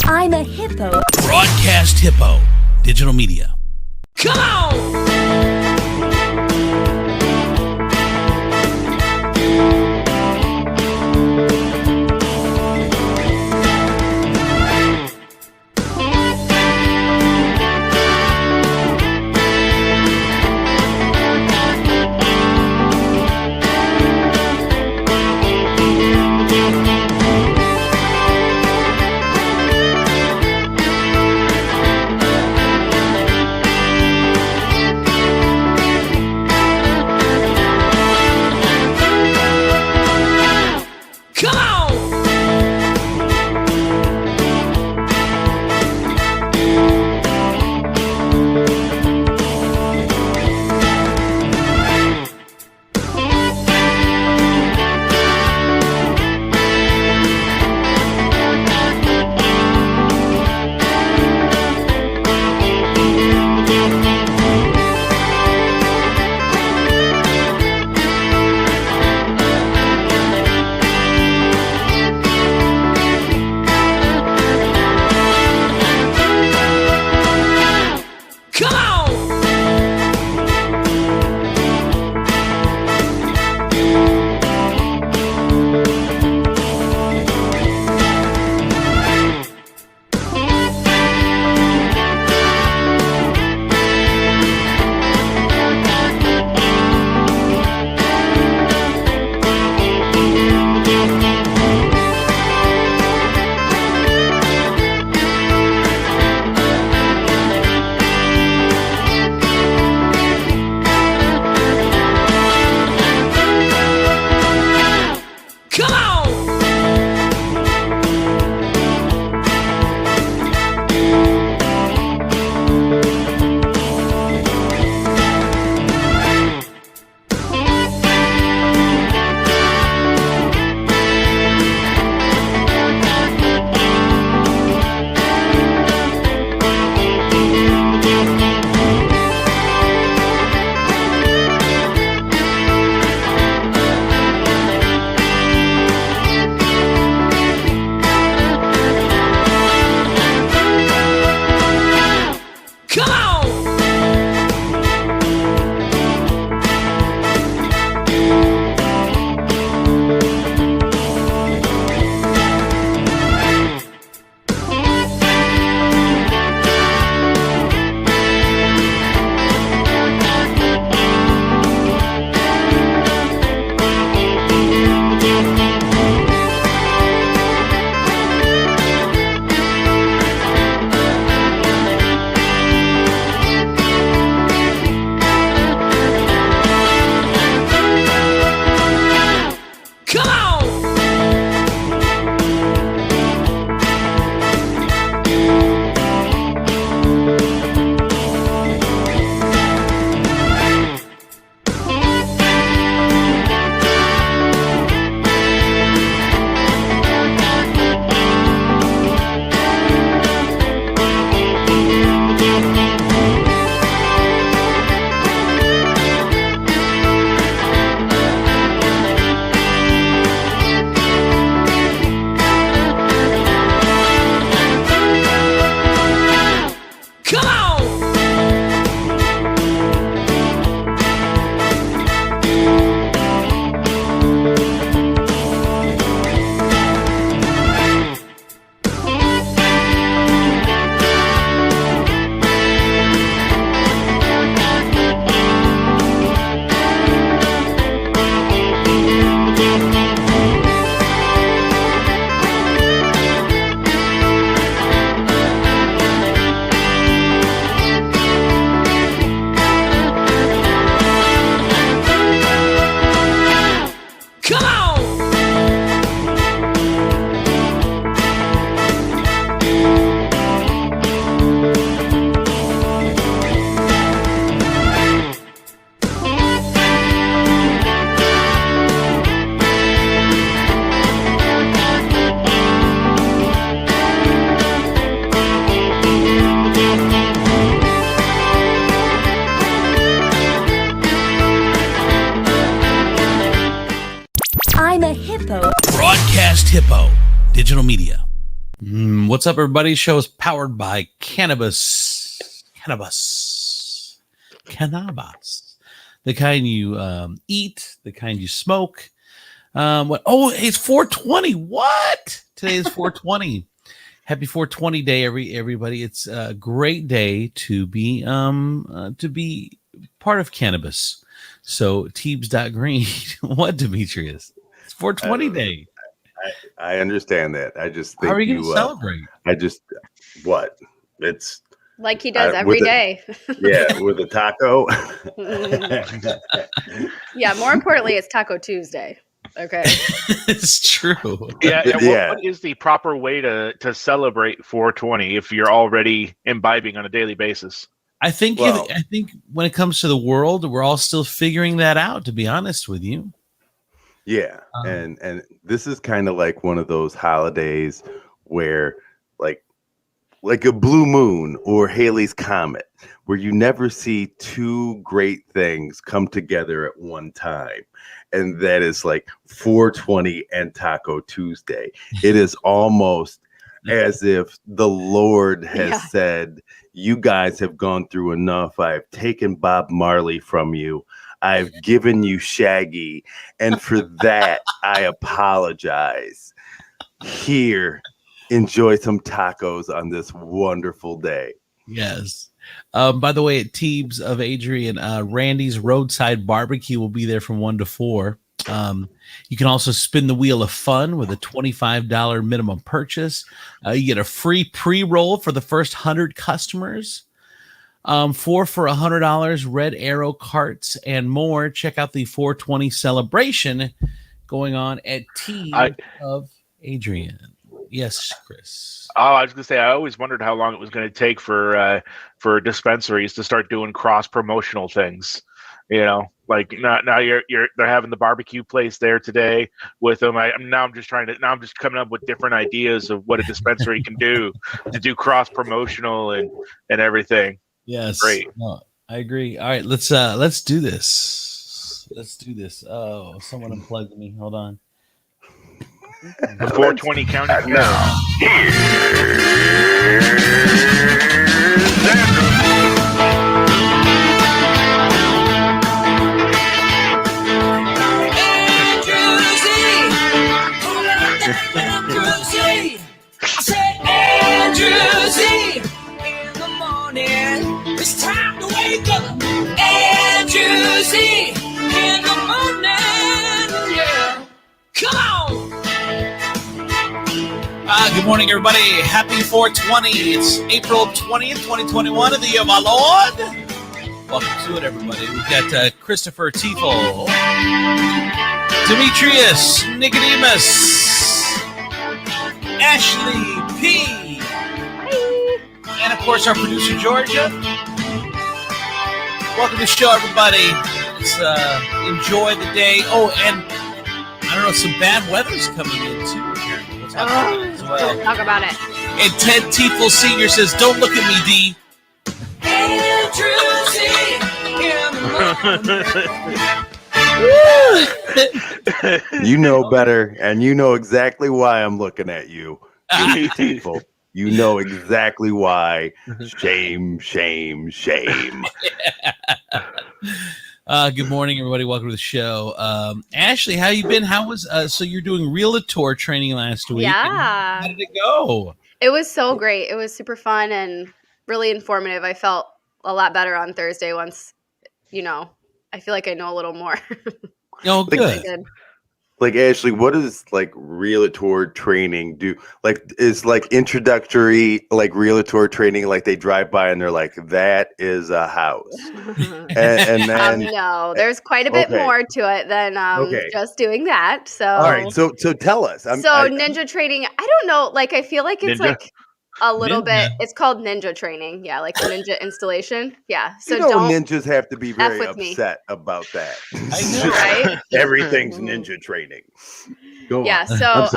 I'm a hippo. Broadcast Hippo. Digital media. Come on! I'm a hippo. Broadcast Hippo. Digital media. What's up, everybody? Show is powered by cannabis. Cannabis. The kind you eat, the kind you smoke. What? Oh, it's 420. What? Today is 420. Happy 420 day, everybody. It's a great day to be part of cannabis. So Teebs.green. What, Demetrius? It's 420 day. I understand that. I just think how are you going to celebrate? It's like he does every day. Yeah, with a taco. Yeah, more importantly, it's Taco Tuesday. Okay. It's true. Yeah, and what is the proper way to celebrate 420 if you're already imbibing on a daily basis? I think when it comes to the world, we're all still figuring that out, to be honest with you. Yeah, and this is kind of like one of those holidays where like a blue moon or Halley's Comet, where you never see two great things come together at one time. And that is like 420 and Taco Tuesday. It is almost as if the Lord has said, you guys have gone through enough. I've taken Bob Marley from you. I've given you Shaggy. And for that, I apologize. Here, enjoy some tacos on this wonderful day. Yes. By the way, at Teebs of Adrian, Randy's Roadside Barbecue will be there from 1 to 4. You can also spin the wheel of fun with a $25 minimum purchase. You get a free pre-roll for the first 100 customers. 4 for $100, Red Arrow carts and more. Check out the 420 celebration going on at Teebs of Adrian. Yes, Chris. Oh, I was going to say, I always wondered how long it was going to take for dispensaries to start doing cross promotional things. You know, like now they're having the barbecue place there today with them. I'm just coming up with different ideas of what a dispensary can do to do cross promotional and everything. Yes, great. No, I agree. All right, let's do this. Let's do this. Oh, someone unplugged me. Hold on. The 420 counting now. Andrew Z. In the morning, it's time to wake up. Andrew Z. In the morning, yeah. Come on. Good morning, everybody. Happy 420. It's April 20th, 2021 of the year of our Lord. Welcome to it, everybody. We've got Christopher Tiefel, Demetrius Nicodemus, Ashley P. And, of course, our producer, Georgia. Welcome to the show, everybody. Let's enjoy the day. Oh, and I don't know, some bad weather's coming in, too. We'll talk about it as well. We'll talk about it. And Ted Tiefel Sr. says, don't look at me, D. Andrew Z. You know better, and you know exactly why I'm looking at you, people. You know exactly why. Shame, shame, shame. Good morning, everybody. Welcome to the show. Ashley, how you been? How was so you're doing realtor training last week? Yeah. How did it go? It was so great. It was super fun and really informative. I felt a lot better on Thursday once, I feel like I know a little more. Oh, good. Like, Ashley, what does like realtor training do? Like, is like introductory like realtor training, like they drive by and they're like, that is a house. and then no, there's quite a bit more to it than just doing that. So all right, so tell us. Ninja training, I don't know, like I feel like it's Ninja? like a little bit. It's called ninja training. Yeah, like ninja installation. Yeah. So ninjas have to be very upset about that. I know, right? Everything's ninja training. Go on. So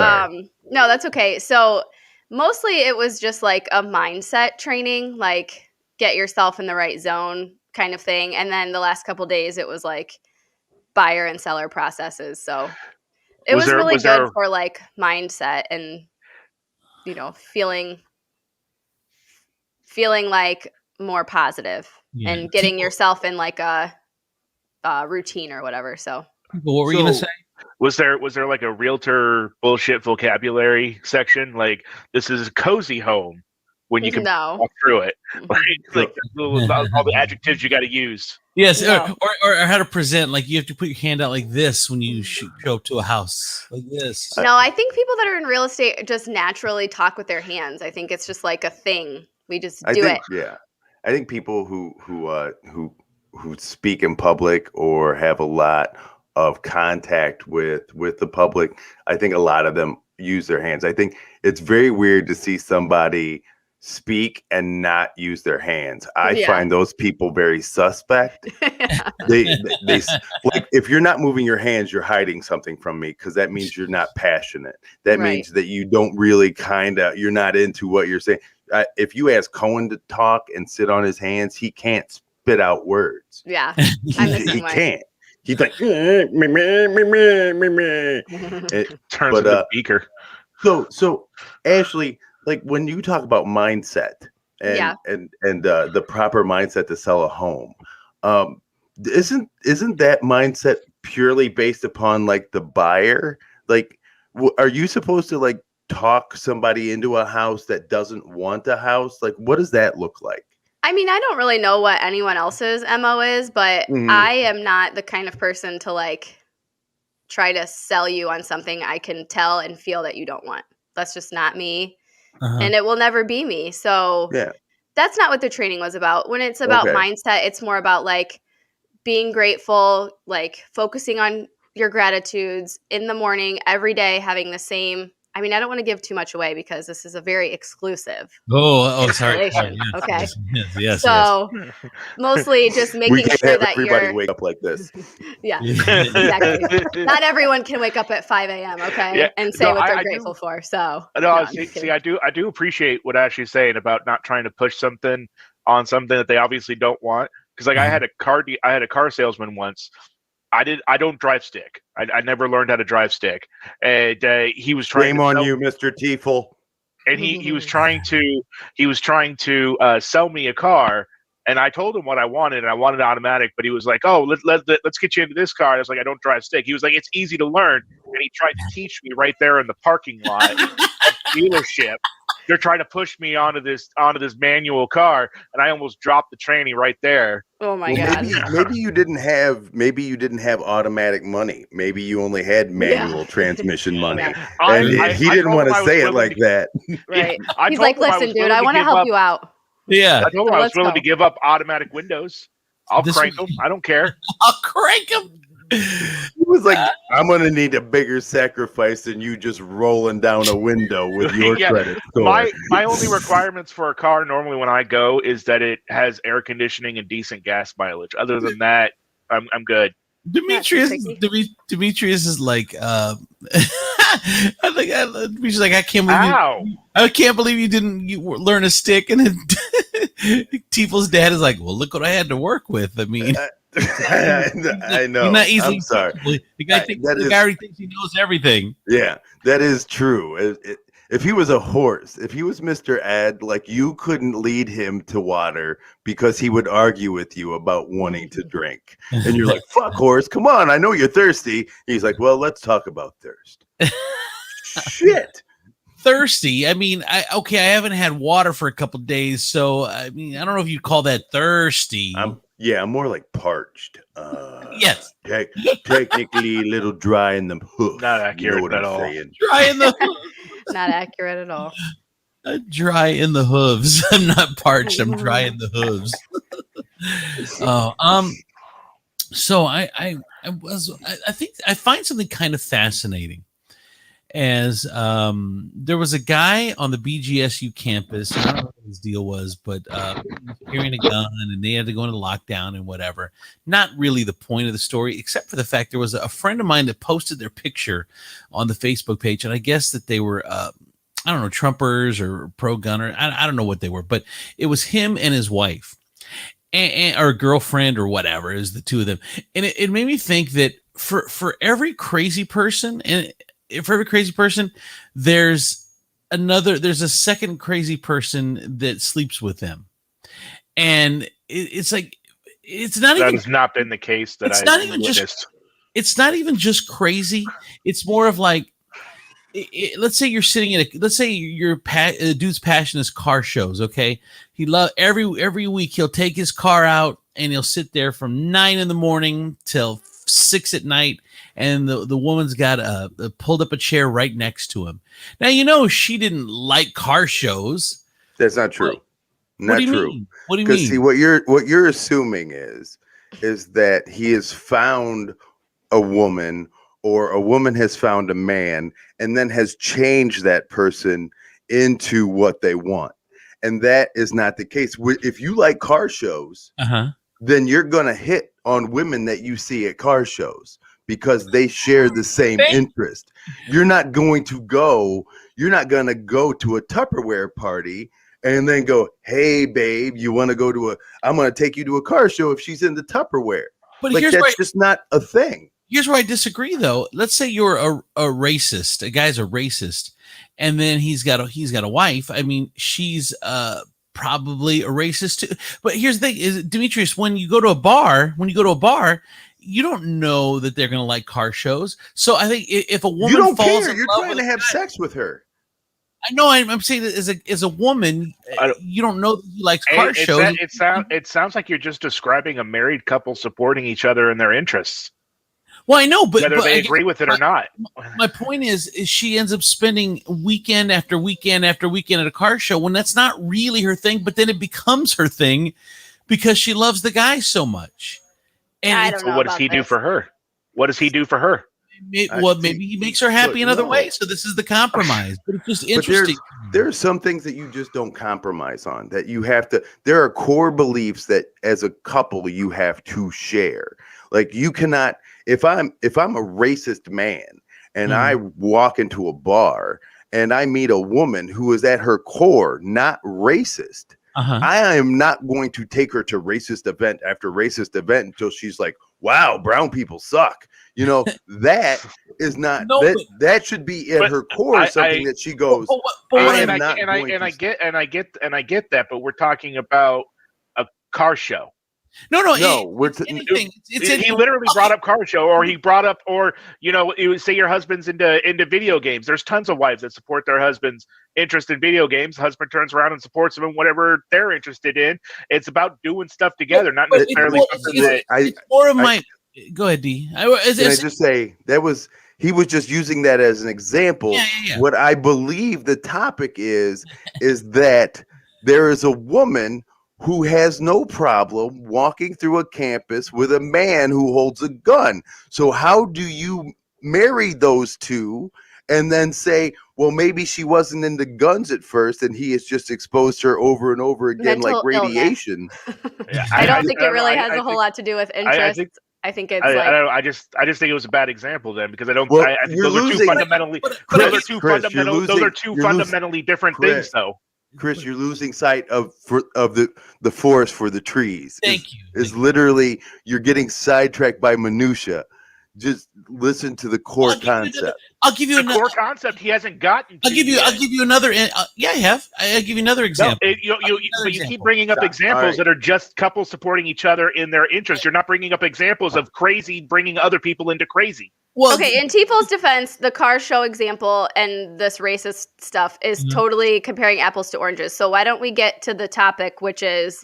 no, that's okay. So mostly it was just like a mindset training, like get yourself in the right zone kind of thing. And then the last couple days it was like buyer and seller processes. So it was really good for like mindset and feeling like more positive and getting yourself in like a routine or whatever. So what were you gonna say? Was there like a realtor bullshit vocabulary section? Like, this is a cozy home when you can walk through it. Like all the adjectives you got to use. Yes, or how to present. Like, you have to put your hand out like this when you show up to a house, like this. No, I think people that are in real estate just naturally talk with their hands. I think it's just like a thing. We just do it. Yeah, I think people who speak in public or have a lot of contact with the public, I think a lot of them use their hands. I think it's very weird to see somebody speak and not use their hands. I find those people very suspect. They like, if you're not moving your hands, you're hiding something from me, because that means you're not passionate. That means that you don't really you're not into what you're saying. If you ask Cohen to talk and sit on his hands, he can't spit out words. Yeah, he can't. He's like, turns into the beaker. So Ashley, like, when you talk about mindset and the proper mindset to sell a home, isn't that mindset purely based upon like the buyer? Like, are you supposed to like talk somebody into a house that doesn't want a house? Like, what does that look like? I mean, I don't really know what anyone else's MO is, but I am not the kind of person to like try to sell you on something I can tell and feel that you don't want. That's just not me. And it will never be me. So that's not what the training was about. When it's about mindset, it's more about like being grateful, like focusing on your gratitudes in the morning, every day, having the same. I mean, I don't want to give too much away because this is a very exclusive. Sorry. Okay. Yes. So mostly just making sure that everybody wake up like this. Exactly. Not everyone can wake up at 5 a.m. And say what they're grateful for. So I do appreciate what Ashley's saying about not trying to push something on something that they obviously don't want. Because like I had a car salesman once. I don't drive stick. I never learned how to drive stick, and he was trying. Shame on you, Mr. Tiefel. And he was trying to sell me a car, and I told him what I wanted, and I wanted automatic. But he was like, "Oh, let's get you into this car." And I was like, "I don't drive stick." He was like, "It's easy to learn," and he tried to teach me right there in the parking lot dealership. They're trying to push me onto this manual car, and I almost dropped the tranny right there. Oh my god! Maybe you didn't have automatic money. Maybe you only had manual transmission money, and he didn't want to say it like that. Right? He's like, "Listen, dude, I want to help you out." Yeah, I told him I was willing to give up automatic windows. I'll crank them. I don't care. I'll crank them. He was like, I'm going to need a bigger sacrifice than you just rolling down a window with your credit score. My only requirements for a car normally when I go is that it has air conditioning and decent gas mileage. Other than that, I'm good. Demetrius is like, I can't believe you didn't learn a stick. And then Tiefel's dad is like, well, look what I had to work with. I mean, I know. You're not easily. I'm sorry. The guy already thinks he knows everything. Yeah, that is true. If he was a horse, if he was Mr. Ed, like, you couldn't lead him to water because he would argue with you about wanting to drink. And you're like, fuck, horse, come on, I know you're thirsty. He's like, well, let's talk about thirst. Shit. Thirsty. I mean, I haven't had water for a couple of days, so I mean, I don't know if you'd call that thirsty. I'm more like parched. Yes. Technically a little dry in the hoof. Not accurate at all. Dry in the hoof. Not accurate at all. Dry in the hooves. I'm not parched. I'm dry in the hooves. So I think I find something kind of fascinating. As there was a guy on the BGSU campus, I don't know what his deal was, but he was carrying a gun and they had to go into lockdown and whatever. Not really the point of the story, except for the fact there was a friend of mine that posted their picture on the Facebook page, and I guess that they were I don't know, Trumpers or pro-gunner. I don't know what they were, but it was him and his wife or girlfriend or whatever. It was the two of them. And it made me think that for every crazy person, there's there's a second crazy person that sleeps with him, and it's like it's not That even has not been the case that it's I've not even witnessed. just it's not even just crazy. It's more of like, let's say you're sitting let's say a dude's passion is car shows. Okay, he every week he'll take his car out and he'll sit there from 9 a.m. till 6 p.m, and the woman's got pulled up a chair right next to him. Now she didn't like car shows. That's not true. What do you true. mean? What do you Because mean? see, what you're assuming is that he has found a woman, or a woman has found a man, and then has changed that person into what they want. And that is not the case. If you like car shows, then you're gonna hit on women that you see at car shows because they share the same interest. You're not going to go to a Tupperware party and then go, hey babe, you want to go to I'm going to take you to a car show if she's in the Tupperware. But that's just not a thing. Here's where I disagree though. Let's say you're a racist, a guy's a racist, and then he's got a wife. I mean, she's probably a racist too. But here's the thing: is Demetrius, when you go to a bar, you don't know that they're going to like car shows. So I think if a woman you don't falls care, in you're love trying with to have sex with her. I know. I'm saying that as a woman, you don't know that he likes car shows. It sounds like you're just describing a married couple supporting each other in their interests. Well, I know, but whether they agree with it or not. My point is she ends up spending weekend after weekend after weekend at a car show when that's not really her thing, but then it becomes her thing because she loves the guy so much. And I don't know. What does he do for her? What does he do for her? Maybe he makes her happy another way. So this is the compromise. But it's just interesting. There are some things that you just don't compromise on, that you have to. There are core beliefs that as a couple you have to share. Like you cannot. If I'm a racist man and I walk into a bar and I meet a woman who is at her core not racist, I am not going to take her to racist event after racist event until she's like, wow, brown people suck. That is not that should be at her core something that she goes. I get that, but we're talking about a car show. No. He literally brought up car show, or he brought up, or it would say your husband's into video games. There's tons of wives that support their husband's interest in video games. Husband turns around and supports them in whatever they're interested in. It's about doing stuff together, not necessarily something that. Go ahead, D. Can I just say he was just using that as an example. Yeah. What I believe the topic is that there is a woman who has no problem walking through a campus with a man who holds a gun. So how do you marry those two and then say, well, maybe she wasn't into guns at first and he has just exposed her over and over again like radiation? I don't think it really has a whole lot to do with interest. I think it's I just think it was a bad example then, because I think those are two fundamentally different things though. Chris, you're losing sight of the forest for the trees. Thank you. Is literally you're getting sidetracked by minutia. Just listen to the core concept. I'll give you another core concept. He hasn't gotten. I'll give you another. Yeah, I have. I'll give you another example. But you keep bringing up examples that are just couples supporting each other in their interests. You're not bringing up examples of crazy bringing other people into crazy. Well, okay, in Tifo's defense, the car show example and this racist stuff is totally comparing apples to oranges. So why don't we get to the topic, which is,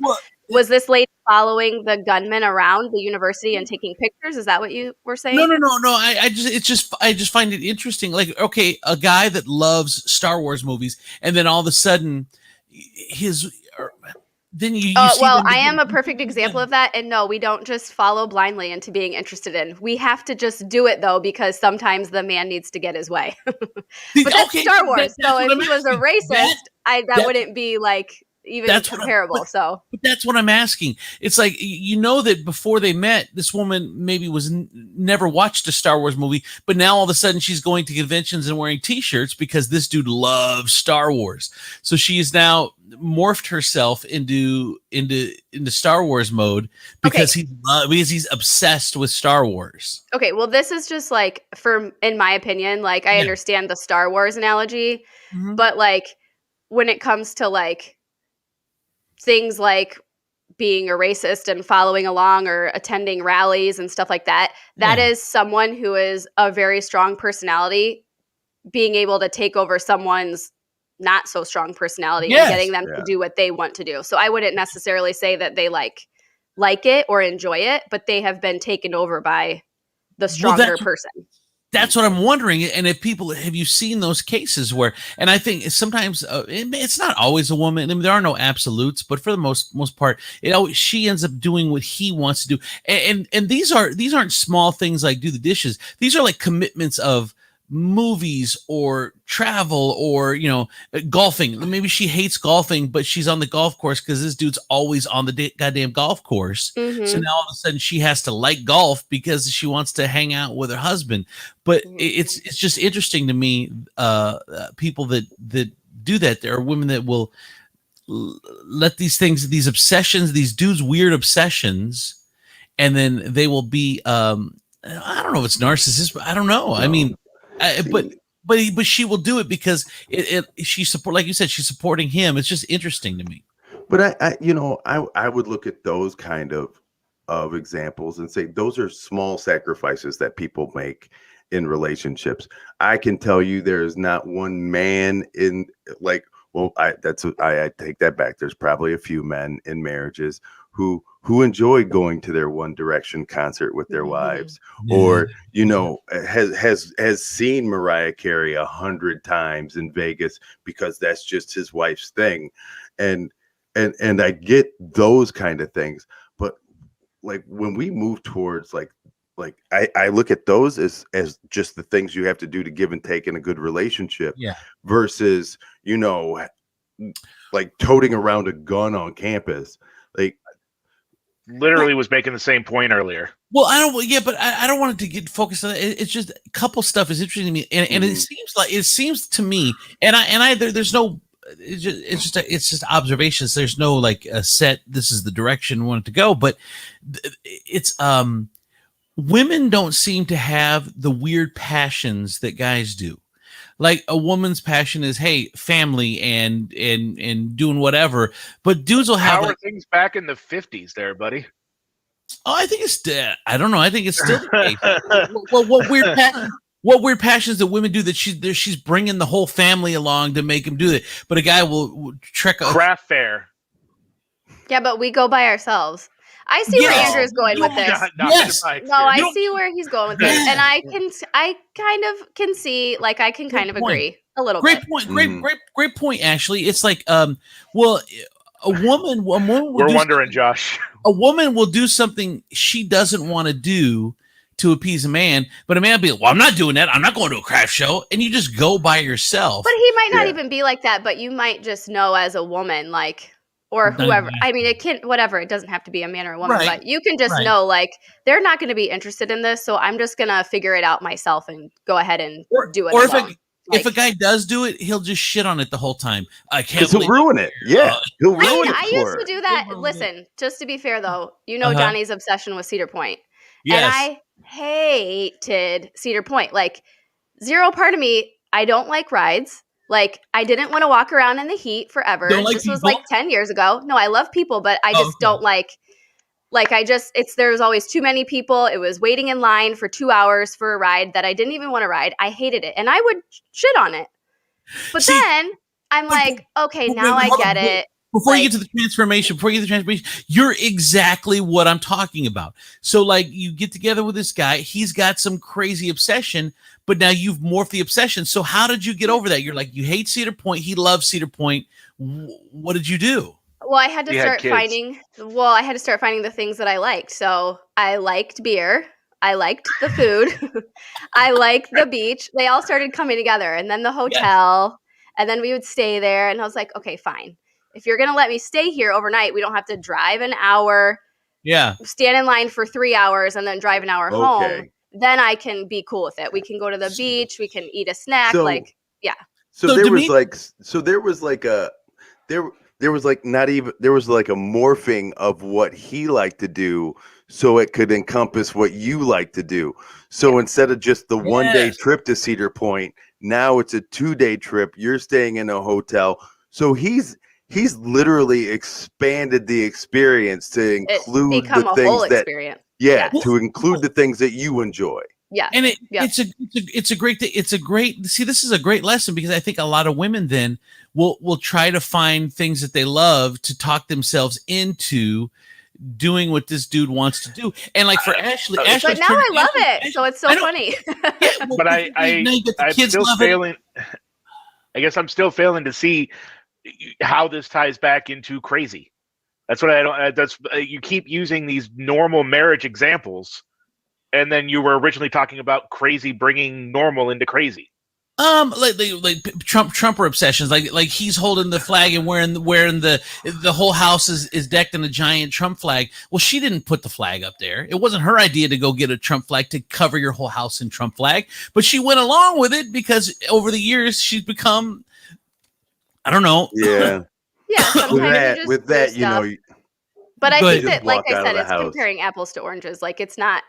was this lady following the gunman around the university and taking pictures? Is that what you were saying? No. I just find it interesting. Like, okay, a guy that loves Star Wars movies, and then all of a sudden, I am a perfect example of that. And no, we don't just follow blindly into being interested in. We have to just do it though, because sometimes the man needs to get his way. But that's Star Wars. So if he was a racist, that wouldn't be like even That's what comparable. So But that's what I'm asking. It's like, you know, that before they met, this woman maybe was never watched a Star Wars movie, but now all of a sudden she's going to conventions and wearing T-shirts because this dude loves Star Wars. So she is now morphed herself into Star Wars mode because he's obsessed with Star Wars. okay, well, this is just like in my opinion, like I understand the Star Wars analogy, but like when it comes to like things like being a racist and following along or attending rallies and stuff like that, that is someone who is a very strong personality being able to take over someone's not so strong personality and getting them to do what they want to do. So I wouldn't necessarily say that they like it or enjoy it, but they have been taken over by the stronger person. That's what I'm wondering. And if people, have you seen those cases where, and I think sometimes it's not always a woman. I mean, there are no absolutes, but for the most part, she ends up doing what he wants to do. And these aren't small things like do the dishes. These are like commitments of movies or travel or, you know, golfing. Maybe she hates golfing, but she's on the golf course because this dude's always on the goddamn golf course. So now all of a sudden she has to like golf because she wants to hang out with her husband. But it's just interesting to me, people that do that. There are women that will let these things, these obsessions, these dudes' weird obsessions, and then they will be I don't know if it's narcissist, but I don't know. I mean, but she will do it because she support, like you said, she's supporting him. It's just interesting to me. But I would look at those kind of examples and say those are small sacrifices that people make in relationships. I can tell you there is not one man in like, well, I take that back. There's probably a few men in marriages who enjoy going to their One Direction concert with their wives, or has seen Mariah Carey 100 times in Vegas because that's just his wife's thing, and I get those kind of things. But like when we move towards like I look at those as just the things you have to do to give and take in a good relationship, versus like toting around a gun on campus. Like, literally was making the same point earlier. Well, but I don't want it to get focused on it. It's just a couple stuff is interesting to me, and it seems to me, there's no, it's just observations. There's no like a set. This is the direction we want it to go, but it's women don't seem to have the weird passions that guys do. Like a woman's passion is, hey, family and doing whatever. But dudes will have. How are things back in the 50s there, buddy? Oh, I think it's. I don't know. I think it's still the case. Well, what weird passions that women do that she's bringing the whole family along to make them do it. But a guy will trek a craft fair. Yeah, but we go by ourselves. I see where Andrew's going with this. I see where he's going with this, and I kind of can see, like, I can kind of agree a little bit. Great point. Actually, it's like, well, a woman will we're wondering, Josh. A woman will do something she doesn't want to do to appease a man, but a man will be like, well, I'm not doing that. I'm not going to a craft show, and you just go by yourself. But he might not even be like that. But you might just know as a woman, like. Or whoever. I mean, it can, whatever. It doesn't have to be a man or a woman, but you can just know, like, they're not going to be interested in this. So I'm just going to figure it out myself and go ahead and do it. Or if a guy does do it, he'll just shit on it the whole time. I can't. He'll ruin it. Yeah, he'll ruin it. I used to do that. Listen, just to be fair, though, Johnny's obsession with Cedar Point, and I hated Cedar Point. Like, zero part of me. I don't like rides. Like, I didn't want to walk around in the heat forever. This was like 10 years ago. No, I love people, but I just don't there was always too many people. It was waiting in line for 2 hours for a ride that I didn't even want to ride. I hated it. And I would shit on it. But then I'm like, okay, now I get it. Before you get to the transformation, you're exactly what I'm talking about. So, like, you get together with this guy. He's got some crazy obsession, but now you've morphed the obsession. So how did you get over that? You're like, you hate Cedar Point. He loves Cedar Point. What did you do? Well, I had to start finding the things that I liked. So I liked beer. I liked the food. I liked the beach. They all started coming together. And then the hotel. And then we would stay there. And I was like, okay, fine. if you're going to let me stay here overnight, we don't have to drive an hour, stand in line for 3 hours, and then drive an hour home. Then I can be cool with it. We can go to the beach. We can eat a snack. So there was like a morphing of what he liked to do, so it could encompass what you like to do. So instead of just the 1 day trip to Cedar Point, now it's a 2-day trip. You're staying in a hotel. So he's literally expanded the experience to include the things to include the things that you enjoy. Yeah. And it's a great thing. It's a great, see, this is a great lesson, because I think a lot of women then will try to find things that they love to talk themselves into doing what this dude wants to do. And like for Ashley, but now I love it. So it's so funny. But I'm still failing. I guess I'm still failing to see how this ties back into crazy. That's what I don't. That's you keep using these normal marriage examples, and then you were originally talking about crazy bringing normal into crazy. Like Trumper obsessions, like he's holding the flag and wearing the whole house is decked in a giant Trump flag. Well, she didn't put the flag up there. It wasn't her idea to go get a Trump flag to cover your whole house in Trump flag, but she went along with it because over the years she's become, I don't know. Yeah. Sometimes with that, you know. But I think that, like I said, it's comparing apples to oranges. Like it's not.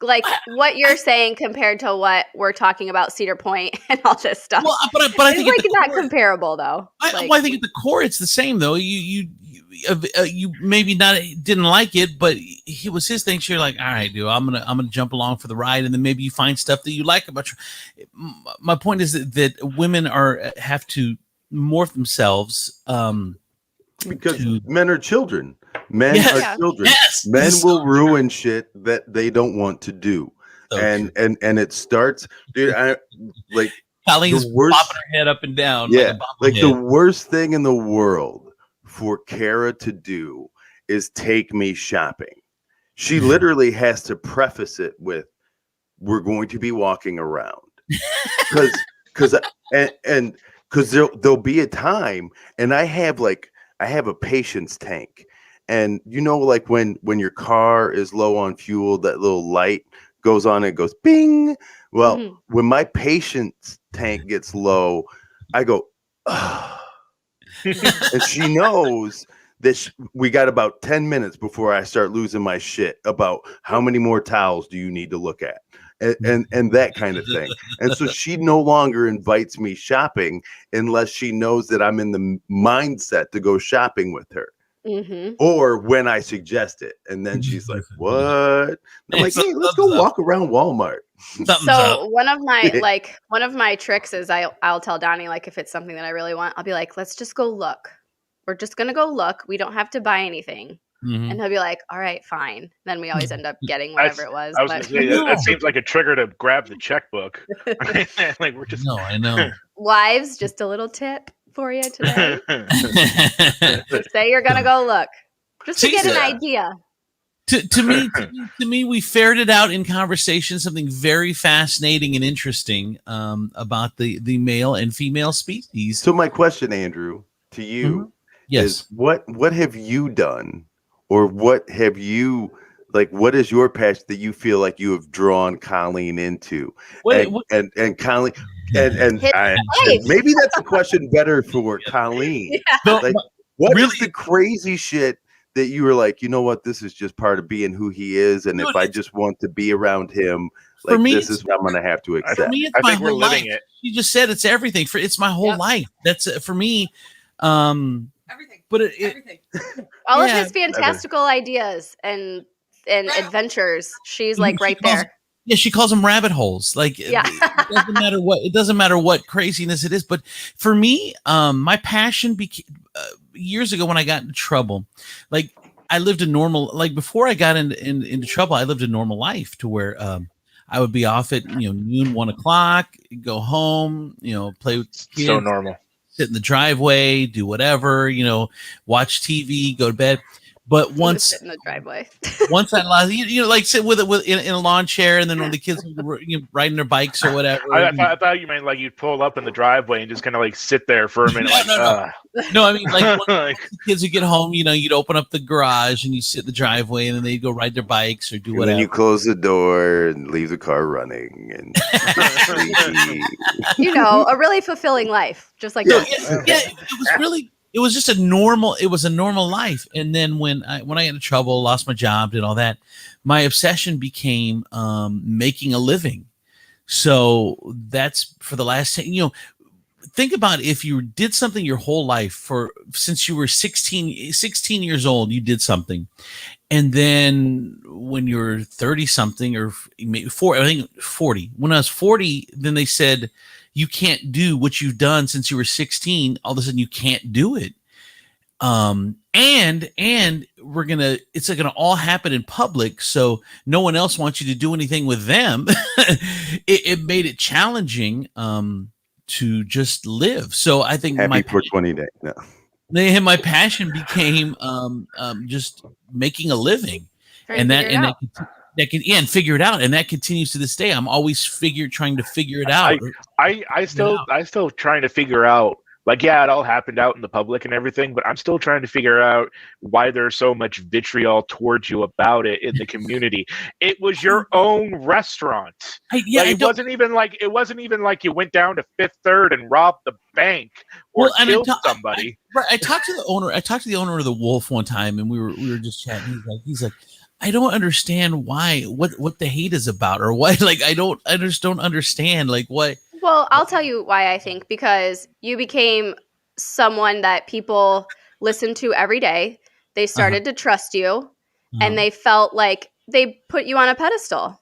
Like what you're saying compared to what we're talking about Cedar Point and all this stuff. But I think it's like not comparable though. I think at the core it's the same though. You maybe didn't like it, but it was his thing. So you're like, all right, dude, I'm gonna jump along for the ride, and then maybe you find stuff that you like about. My point is that women have to morph themselves. Because men are children. Men are children. Yes. Men will ruin shit that they don't want to do. So and it starts, dude, Colleen's popping her head up and down. Yeah. Like the worst thing in the world for Kara to do is take me shopping. She literally has to preface it with, we're going to be walking around. Because there'll be a time, and I have a patience tank. And you know, like when your car is low on fuel, that little light goes on and goes bing. Well, when my patience tank gets low, I go, and she knows that we got about 10 minutes before I start losing my shit about how many more towels do you need to look at. And that kind of thing. And so she no longer invites me shopping unless she knows that I'm in the mindset to go shopping with her. Or when I suggest it. And then she's like, what? I'm like, hey, let's go walk around Walmart. So one of my tricks is I'll tell Donnie, like, if it's something that I really want, I'll be like, let's just go look. We're just going to go look. We don't have to buy anything. And he'll be like, all right, fine. Then we always end up getting whatever it was. I was going to say, that seems like a trigger to grab the checkbook. Like we're just... No, I know. Wives, just a little tip for you today. Say you're going to go look. Just to get an idea. To me, we ferreted out in conversation something very fascinating and interesting about the male and female species. So my question, Andrew, to you is what have you done? Or what have you, what is your passion that you feel like you have drawn Colleen into? And Colleen, and maybe that's a question better for Colleen. Yeah. What is the crazy shit that you were like, you know what, this is just part of being who he is, and if I just want to be around him, this is what I'm going to have to accept. For me, it's my whole life. You just said it's everything. It's my whole life. That's for me. Everything. But everything. All of his fantastical ideas and adventures, she's like right there. Yeah, she calls them rabbit holes. It doesn't matter what craziness it is. But for me, my passion became years ago when I got into trouble. I lived a normal, before I got into trouble, I lived a normal life to where I would be off at noon, 1 o'clock, go home, play with kids. So normal. Sit in the driveway, do whatever, watch TV, go to bed. But I'm gonna once sit in the driveway. once that allows you know, like sit with in a lawn chair, and then when the kids riding their bikes or whatever. I thought you meant like you'd pull up in the driveway and just kind of like sit there for a minute. No, I mean like when Like, the kids would get home, you know, you'd open up the garage and you sit in the driveway, and then they'd go ride their bikes or do And whatever. then you close the door and leave the car running, and You know, a really fulfilling life, just like that. It was just a normal life. And then when I got into trouble, lost my job, did all that, my obsession became making a living. So that's for the last 10, you know, think about if you did something your whole life since you were 16 years old, you did something. And then when you're 30 something or maybe 40, when I was 40, then they said, you can't do what you've done since you were 16. All of a sudden you can't do it. And it's going to all happen in public. So no one else wants you to do anything with them. it made it challenging, to just live. So I think happy for 20 days. No. My passion became, just making a living, and figure it out. And that continues to this day. I'm always trying to figure it out. I still trying to figure out, like, yeah, it all happened out in the public and everything, but I'm still trying to figure out why there's so much vitriol towards you about it in the community. It was your own restaurant. It wasn't even like you went down to Fifth Third and robbed the bank or killed somebody. I talked to the owner. I talked to the owner of the Wolf one time, and we were just chatting. He's like, I don't understand what the hate is about, or why. Like, I just don't understand. Like, what. Well, I'll tell you why I think, because you became someone that people listened to every day. They started to trust you, and they felt like they put you on a pedestal.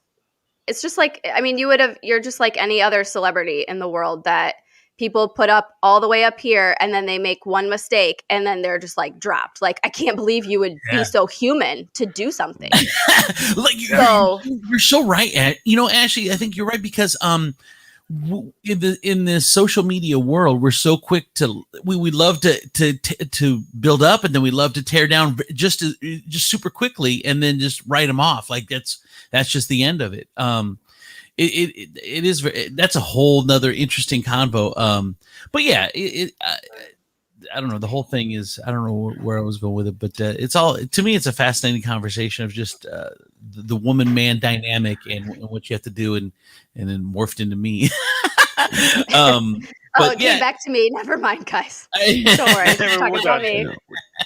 It's just like, I mean, you're just like any other celebrity in the world that people put up all the way up here, and then they make one mistake and then they're just like dropped. Like, I can't believe you would be so human to do something. You're so right. You know, Ashley, I think you're right, because, in the social media world, we're so quick to we love to build up, and then we love to tear down just super quickly, and then just write them off. Like that's just the end of it. It is that's a whole nother interesting convo. But yeah, I don't know. The whole thing is, I don't know where I was going with it, but it's all, to me, it's a fascinating conversation of just the woman-man dynamic and what you have to do, and then morphed into me. But it came back to me. Never mind, guys. Don't worry. It's talking about me.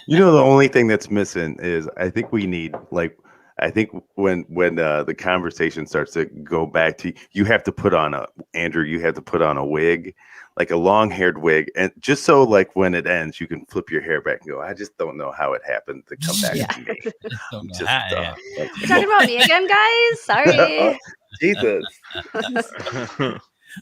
You know, the only thing that's missing is, I think we need, like, I think when the conversation starts to go back to, you have to put on you have to put on a wig, like a long-haired wig, and just so, like, when it ends, you can flip your hair back and go, I just don't know how it happened to come back to me. You're talking about me again, guys? Sorry. Jesus.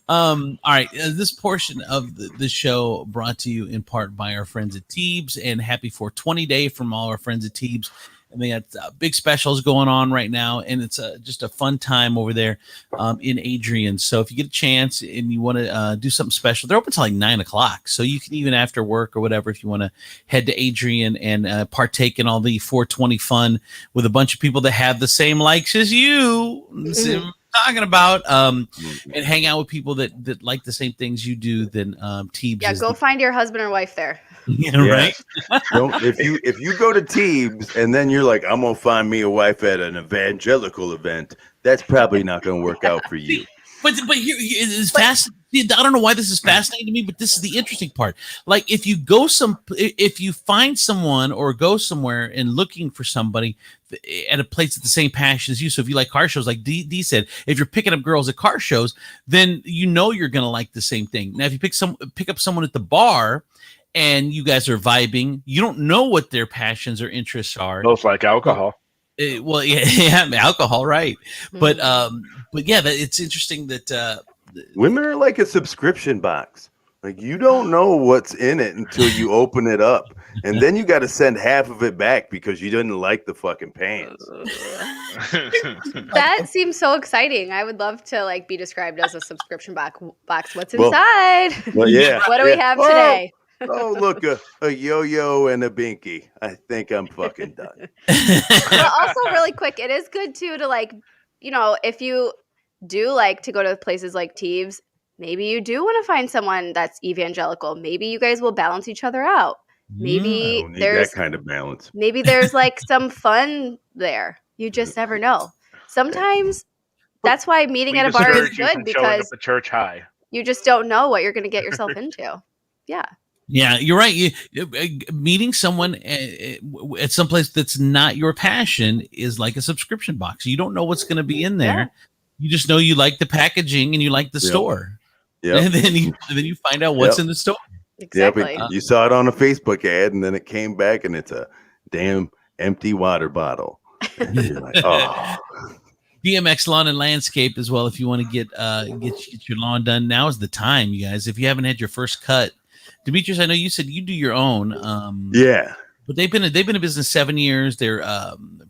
All right. This portion of the show brought to you in part by our friends at Teebs, and happy 420 Day from all our friends at Teebs. And they got big specials going on right now, and it's just a fun time over there in Adrian. So if you get a chance and you want to do something special, they're open till like 9:00. So you can, even after work or whatever, if you want to head to Adrian and partake in all the 420 fun with a bunch of people that have the same likes as you. Mm-hmm. Talking about and hang out with people that like the same things you do, then Teebs. Yeah, go find your husband or wife there. Yeah, right. If you go to Teebs and then you're like, I'm gonna find me a wife at an evangelical event, that's probably not gonna work out for you. But here it's fascinating. I don't know why this is fascinating to me, but this is the interesting part. Like, if you find someone or go somewhere and looking for somebody at a place with the same passion as you. So if you like car shows, like Dee said, if you're picking up girls at car shows, then you know you're gonna like the same thing. Now, if you pick up someone at the bar and you guys are vibing, you don't know what their passions or interests are. Both like alcohol. Well, yeah, alcohol, right? But yeah, it's interesting that women are like a subscription box. Like, you don't know what's in it until you open it up, and then you got to send half of it back because you didn't like the fucking pants. That seems so exciting. I would love to, like, be described as a subscription box. What's inside? Well, yeah. What do we have today? Oh, look, a yo-yo and a binky. I think I'm fucking done. But also, really quick, it is good too to like, if you do like to go to places like Teves, maybe you do want to find someone that's evangelical. Maybe you guys will balance each other out. I Maybe don't need that kind of balance. maybe there's like some fun there. You just never know. Sometimes that's why meeting at a bar is discourage you good from showing up because at church high. you just don't know what you're going to get yourself into. Yeah. Yeah, you're right. Meeting someone at some place that's not your passion is like a subscription box. You don't know what's going to be in there. Yeah. You just know you like the packaging and you like the store. Yeah. And then you find out what's in the store. Exactly. Yeah, but you saw it on a Facebook ad, and then it came back, and it's a damn empty water bottle. And you're like, oh. BMX Lawn and Landscape as well. If you want to get your lawn done, now is the time, you guys. If you haven't had your first cut, Demetrius, I know you said you do your own. Yeah. But they've been in business 7 years. They're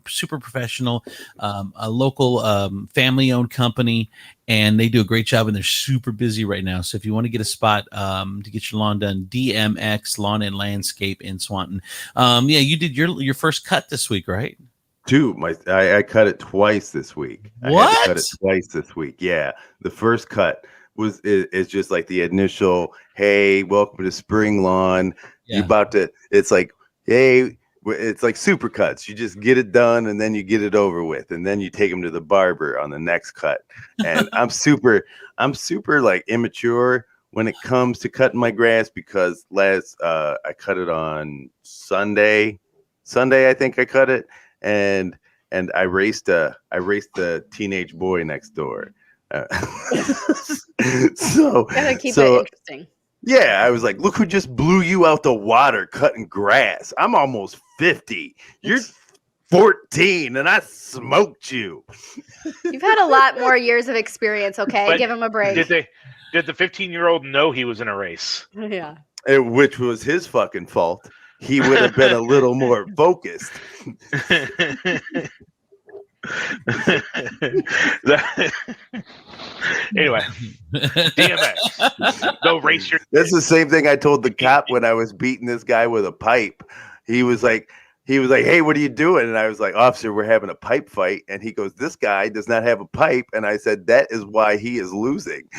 super professional, a local family-owned company, and they do a great job. And they're super busy right now. So if you want to get a spot to get your lawn done, DMX Lawn and Landscape in Swanton. Yeah, you did your first cut this week, right? I cut it twice this week. What? I had to cut it twice this week. Yeah, the first cut is just like the initial. Hey, welcome to spring lawn. Yeah. You about to? It's like, hey, it's like super cuts. You just get it done and then you get it over with, and then you take them to the barber on the next cut. And I'm super like immature when it comes to cutting my grass because I cut it on Sunday. I think I cut it. And I raced a teenage boy next door. So Gotta keep it interesting. Yeah, I was like, look who just blew you out the water cutting grass. I'm almost 50. You're 14 and I smoked you. You've had a lot more years of experience, okay? But give him a break. Did the 15-year-old know he was in a race? Yeah. Which was his fucking fault. He would have been a little more focused. Anyway, DMX. Go race your. That's the same thing I told the cop when I was beating this guy with a pipe. He was like, hey, what are you doing? And I was like, officer, we're having a pipe fight. And he goes, this guy does not have a pipe. And I said, that is why he is losing.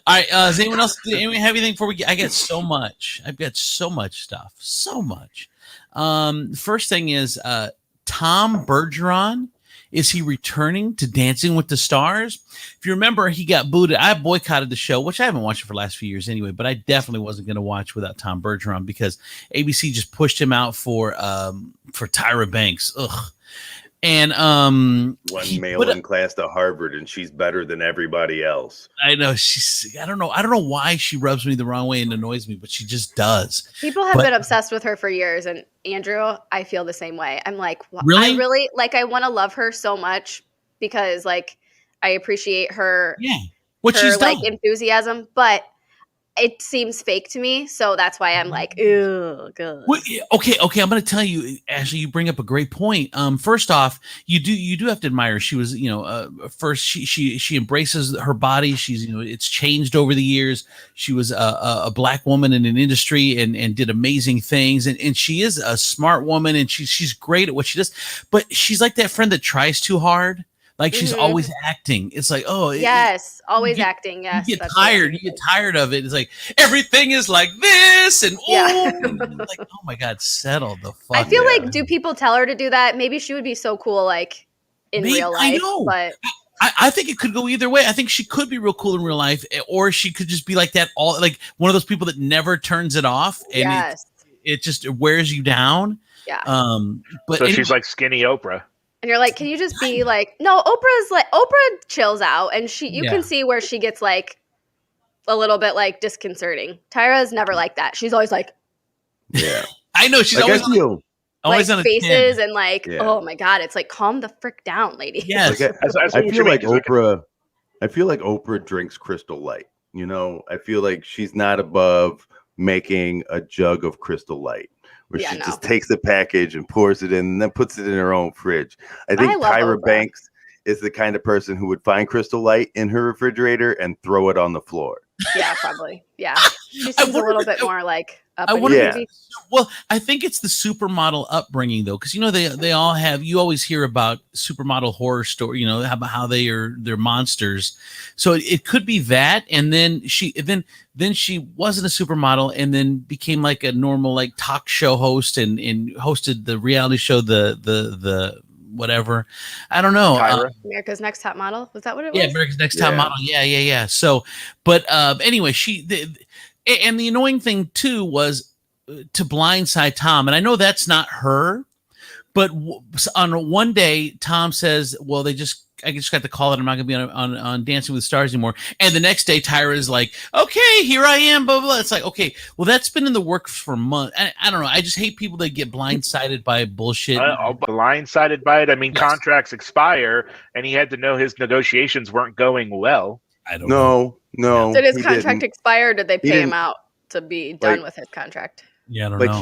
All right. Does anyone else have anything before we get? I got so much. I've got so much stuff. So much. First thing is Tom Bergeron. Is he returning to Dancing with the Stars? If you remember, he got booted. I boycotted the show, which I haven't watched it for the last few years anyway, but I definitely wasn't going to watch without Tom Bergeron because ABC just pushed him out for Tyra Banks. Ugh. And one male in class to Harvard, and she's better than everybody else. I know I don't know why she rubs me the wrong way and annoys me, but she just does. People have been obsessed with her for years, and Andrew, I feel the same way. I'm like, really? I really I want to love her so much because I appreciate her. Yeah, what she's done. Enthusiasm, but it seems fake to me, so that's why I'm like, ew, good. Well, okay. I'm going to tell you, Ashley. You bring up a great point. First off, you do have to admire. She was, first she embraces her body. She's, it's changed over the years. She was a black woman in an industry and did amazing things. And she is a smart woman, and she's great at what she does. But she's like that friend that tries too hard. Like she's always acting. It's like, always acting. Yes, you get tired. You get tired of it. It's like everything is like this, and like, oh my god, settle the fuck. I feel like, do people tell her to do that? Maybe she would be so cool, like in real life. I know. But I think it could go either way. I think she could be real cool in real life, or she could just be like that, all like one of those people that never turns it off, and it just wears you down. Yeah. But so she's like skinny Oprah. And you're like, can you just be like, no, Oprah chills out, and you can see where she gets like a little bit like disconcerting. Tyra's never like that. She's always like, yeah, I know she's always on a faces and like, oh my god, it's like calm the frick down, lady. Yes, I feel like Oprah. I feel like Oprah drinks Crystal Light. I feel like she's not above making a jug of Crystal Light. Where she just takes the package and pours it in and then puts it in her own fridge. I think Tyra Banks is the kind of person who would find Crystal Light in her refrigerator and throw it on the floor. Yeah, probably. Yeah. She seems a little bit more like uppity, wonder. maybe. Well, I think it's the supermodel upbringing though, because they all have. You always hear about supermodel horror story, about how they're monsters. So it could be that, and then she wasn't a supermodel, and then became like a normal like talk show host and hosted the reality show the whatever. I don't know. America's Next Top Model. Was that what it was? Yeah, America's Next Top Model. Yeah. So, but anyway, and the annoying thing too was to blindside Tom, and I know that's not her, but on one day Tom says, "Well, I just got the call that I'm not going to be on Dancing with the Stars anymore," and the next day Tyra is like, "Okay, here I am." Blah blah. Blah. It's like, okay, well, that's been in the works for months. I don't know. I just hate people that get blindsided by bullshit. Blindsided by it. I mean, contracts expire, and he had to know his negotiations weren't going well. I don't know. No. Did his contract expire? Or did they pay him out to be done with his contract? Yeah, I don't know.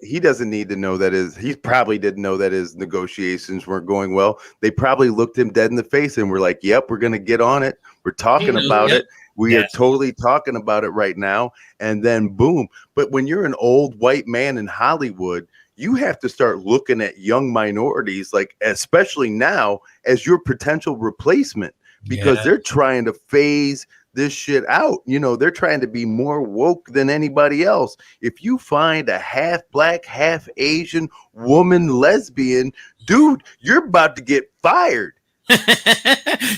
He doesn't need to know that he probably didn't know that his negotiations weren't going well. They probably looked him dead in the face and were like, "Yep, we're going to get on it. We're talking about it. We are totally talking about it right now." And then boom. But when you're an old white man in Hollywood, you have to start looking at young minorities, like especially now, as your potential replacement, because they're trying to phase this shit out. They're trying to be more woke than anybody else. If you find a half black, half Asian woman lesbian, dude, you're about to get fired.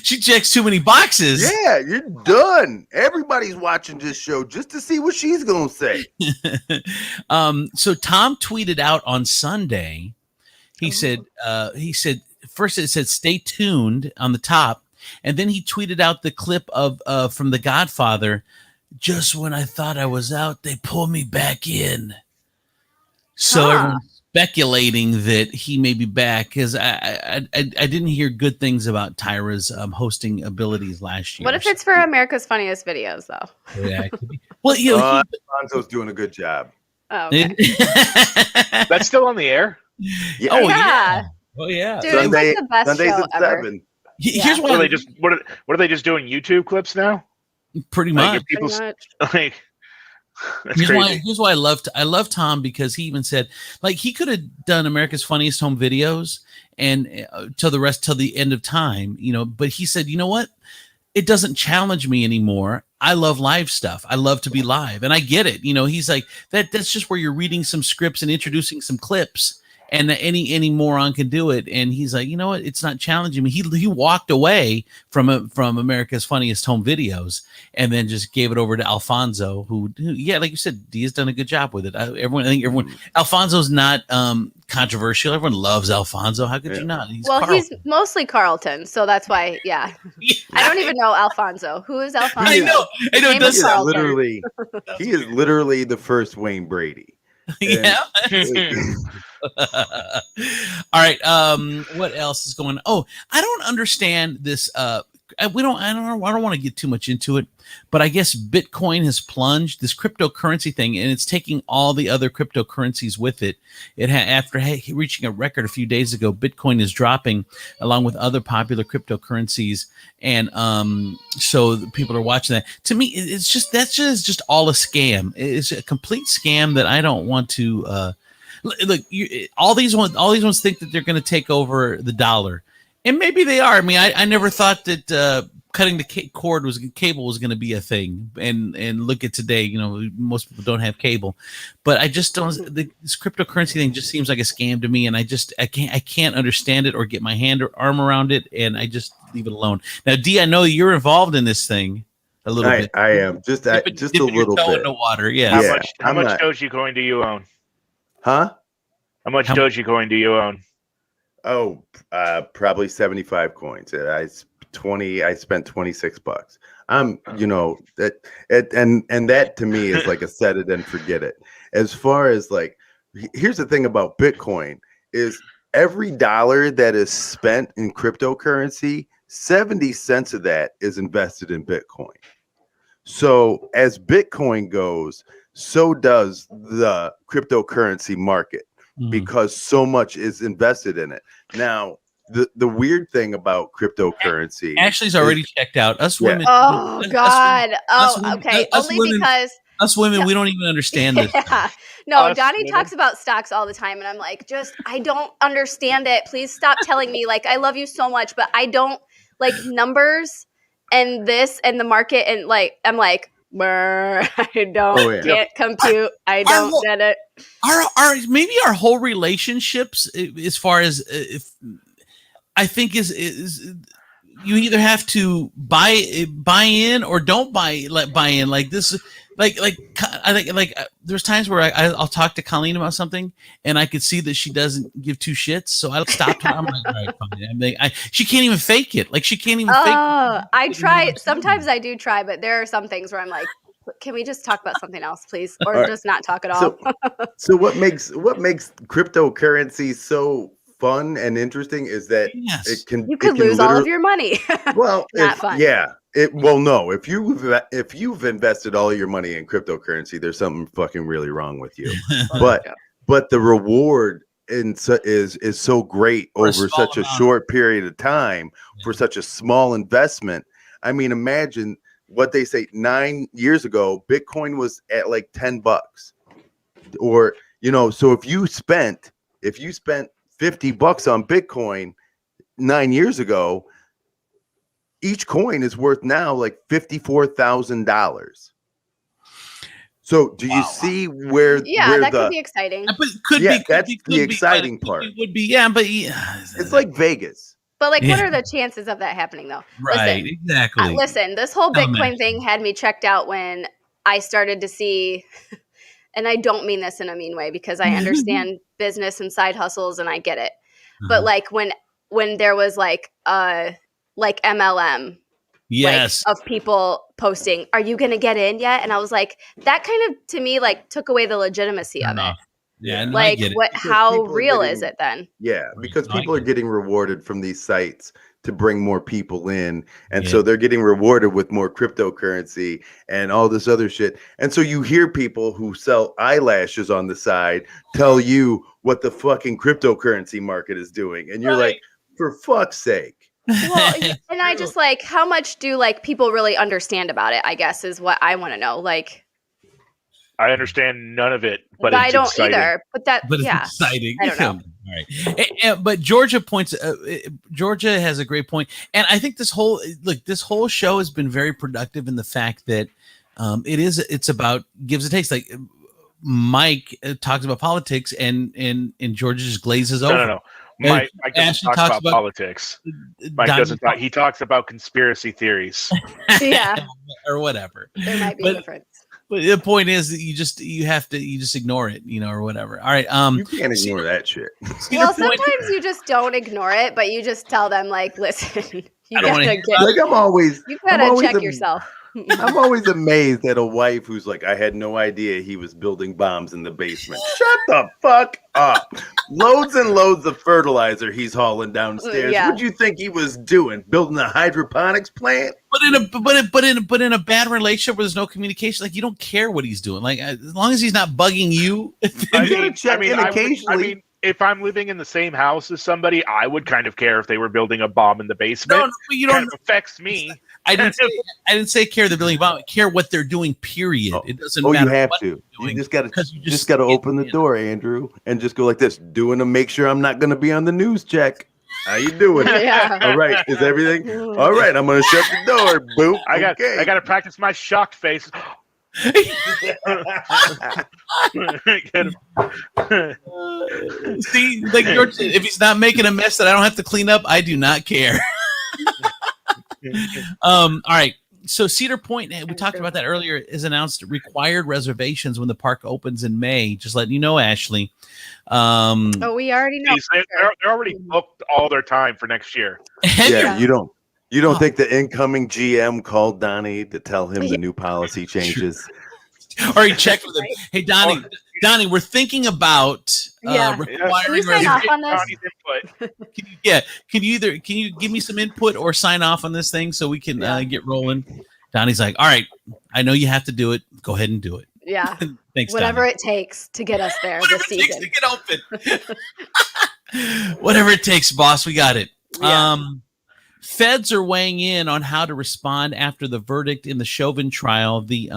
She checks too many boxes. Yeah, you're done. Everybody's watching this show just to see what she's gonna say. So Tom tweeted out on Sunday. He said first it said "stay tuned" on the top. And then he tweeted out the clip of from The Godfather. "Just when I thought I was out, they pull me back in." So everyone's speculating that he may be back, because I didn't hear good things about Tyra's hosting abilities last year. What if it's for America's Funniest Videos, though? Yeah, it could be. Well, Alfonso's doing a good job. Oh, okay. That's still on the air. Yeah. Oh yeah. Oh yeah. Dude, it's like the best Sundays show at ever. 7. Here's What are they just doing YouTube clips now? Pretty much. People's like. That's Here's why I love Tom, because he even said, like, he could have done America's Funniest Home Videos and till the end of time, but he said, "You know what? It doesn't challenge me anymore. I love live stuff. I love to be live." And I get it. He's like, that's just where you're reading some scripts and introducing some clips, and any moron can do it. And he's like, "You know what? It's not challenging me." He walked away from America's Funniest Home Videos and then just gave it over to Alfonso, who like you said, Dia's done a good job with it. I think everyone, Alfonso's not controversial. Everyone loves Alfonso. How could you not? He's mostly Carlton, so that's why. Yeah, I don't even know Alfonso. Who is Alfonso? I know. He is literally the first Wayne Brady. Yeah. All right. What else is going on? Oh, I don't understand this. I don't want to get too much into it, but I guess Bitcoin has plunged, this cryptocurrency thing, and it's taking all the other cryptocurrencies with it. After reaching a record a few days ago, Bitcoin is dropping along with other popular cryptocurrencies, and so people are watching that. To me, that's just all a scam. It's a complete scam that I don't want to. Look, all these ones think that they're going to take over the dollar. And maybe they are. I mean, I never thought that cutting the cable was going to be a thing. And look at today, most people don't have cable. But I just don't. This cryptocurrency thing just seems like a scam to me, and I can't understand it or get my hand or arm around it, and I just leave it alone. Now, Dee, I know you're involved in this thing a little bit. I am just a little bit. In the water, yeah. How much Dogecoin do you own? Huh? How much Dogecoin do you own? Oh, probably 75 coins. I spent $26. That to me is like a set it and forget it. As far as like, here's the thing about Bitcoin is every dollar that is spent in cryptocurrency, 70 cents of that is invested in Bitcoin. So as Bitcoin goes, so does the cryptocurrency market. Because so much is invested in it. Now, the weird thing about cryptocurrency. Ashley's already checked out. Us Yeah. women. Oh us God. us Oh, women- okay. us Only women- because Us women, we don't even understand this. yeah. No, Us Donnie women. talks about stocks all the time, and I'm like, I don't understand it. Please stop telling me. Like, I love you so much, but I don't like numbers and this and the market, and like, I'm like, "Brr, I don't Oh, yeah. can't compute. I don't whole- get it. Our maybe our whole relationships, as far as if I think is you either have to buy in or don't buy in like this. Like I think there's times where I'll talk to Colleen about something and I could see that she doesn't give two shits, so I'll stop her. I'm like, all right, fine. I'm like, she can't even fake it. Like she can't even fake it. I try. Sometimes I do try, but there are some things where I'm like, can we just talk about something else, please, or All right. just not talk at all? So what makes cryptocurrency so fun and interesting is that Yes. it can You could lose all of your money. well, Not fun. Yeah. No. If you've invested all your money in cryptocurrency, there's something fucking really wrong with you. But the reward is so great For a over small such a amount. short period of time for such a small investment. I mean, imagine what they say 9 years ago, Bitcoin was at like $10, or so if you spent $50 on Bitcoin 9 years ago, each coin is worth now like $54,000. So do you see where That the could be exciting. But it could Yeah, be. that's could the be, exciting but it part. would be. Yeah, but yeah, it's like Vegas. But like, what Yeah. are the chances of that happening, though? right. Exactly. Listen, this whole Tell me. Bitcoin thing had me checked out when I started to see, and I don't mean this in a mean way because I understand business and side hustles and I get it. But like when there was like MLM, Yes. like, of people posting, "Are you going to get in yet?" And I was like, that kind of to me like took away the legitimacy of it. Yeah. No, I Like, get it. what? Because How people are real getting- is it then? Yeah, because I people are get it. getting rewarded from these sites to bring more people in. And Yeah. so they're getting rewarded with more cryptocurrency and all this other shit. And so you hear people who sell eyelashes on the side tell you what the fucking cryptocurrency market is doing. And you're like, for fuck's sake. Well, and I just like, how much do like people really understand about it, I guess is what I want to know. Like, I understand none of it, but I it's don't exciting. either. But But it's yeah. exciting. I don't know. All right. But Georgia Georgia has a great point. And I think this whole show has been very productive in the fact that it's about gives and takes. Like Mike talks about politics and Georgia just glazes over. No. Mike doesn't Ashley talk talks about politics. Mike Donnie doesn't talk. He talks about conspiracy theories. Yeah. or whatever. There might be a But- difference. But the point is that you just ignore it, or whatever. All right. You can't ignore that shit. Cedar Well, Point- sometimes you just don't ignore it, but you just tell them like, listen, you I don't wanna gotta hear get, Like you I'm gotta always check yourself. I'm always amazed at a wife who's like, I had no idea he was building bombs in the basement. Shut the fuck up. Loads and loads of fertilizer he's hauling downstairs. Yeah. What'd you think he was doing? Building a hydroponics plant? But in a bad relationship where there's no communication, like you don't care what he's doing. Like as long as he's not bugging you. You gotta check in I occasionally. mean, if I'm living in the same house as somebody, I would kind of care if they were building a bomb in the basement. No, but you Kind don't. of affects me. I didn't say care they're building a bomb. Care what they're doing. Period. It doesn't Oh, matter. you have what to. they're You doing, just gotta because you just gotta open the door, Andrew, and just go like this, doing to make sure I'm not gonna be on the news check. How you doing? Yeah. All right. Is everything all right? I'm gonna shut the door. Boop. I got Okay. to practice my shocked face. Get him. See, like George said, if he's not making a mess that I don't have to clean up, I do not care. All right. So Cedar Point, we talked about that earlier, is announced required reservations when the park opens in May. Just letting you know, Ashley. Oh, we already know. They're already booked all their time for next year. Yeah, you don't think the incoming GM called Donnie to tell him the new policy changes? Or he checked with him. Hey, Donnie, we're thinking about Yeah. requiring Can you sign off on this? Donnie's input. Can you give me some input or sign off on this thing so we can get rolling? Donnie's like, all right, I know you have to do it. Go ahead and do it. Yeah. Thanks, Whatever Donnie. it takes to get us there Whatever this it takes season. to get open. Whatever it takes, boss. We got it. Yeah. Feds are weighing in on how to respond after the verdict in the Chauvin trial. The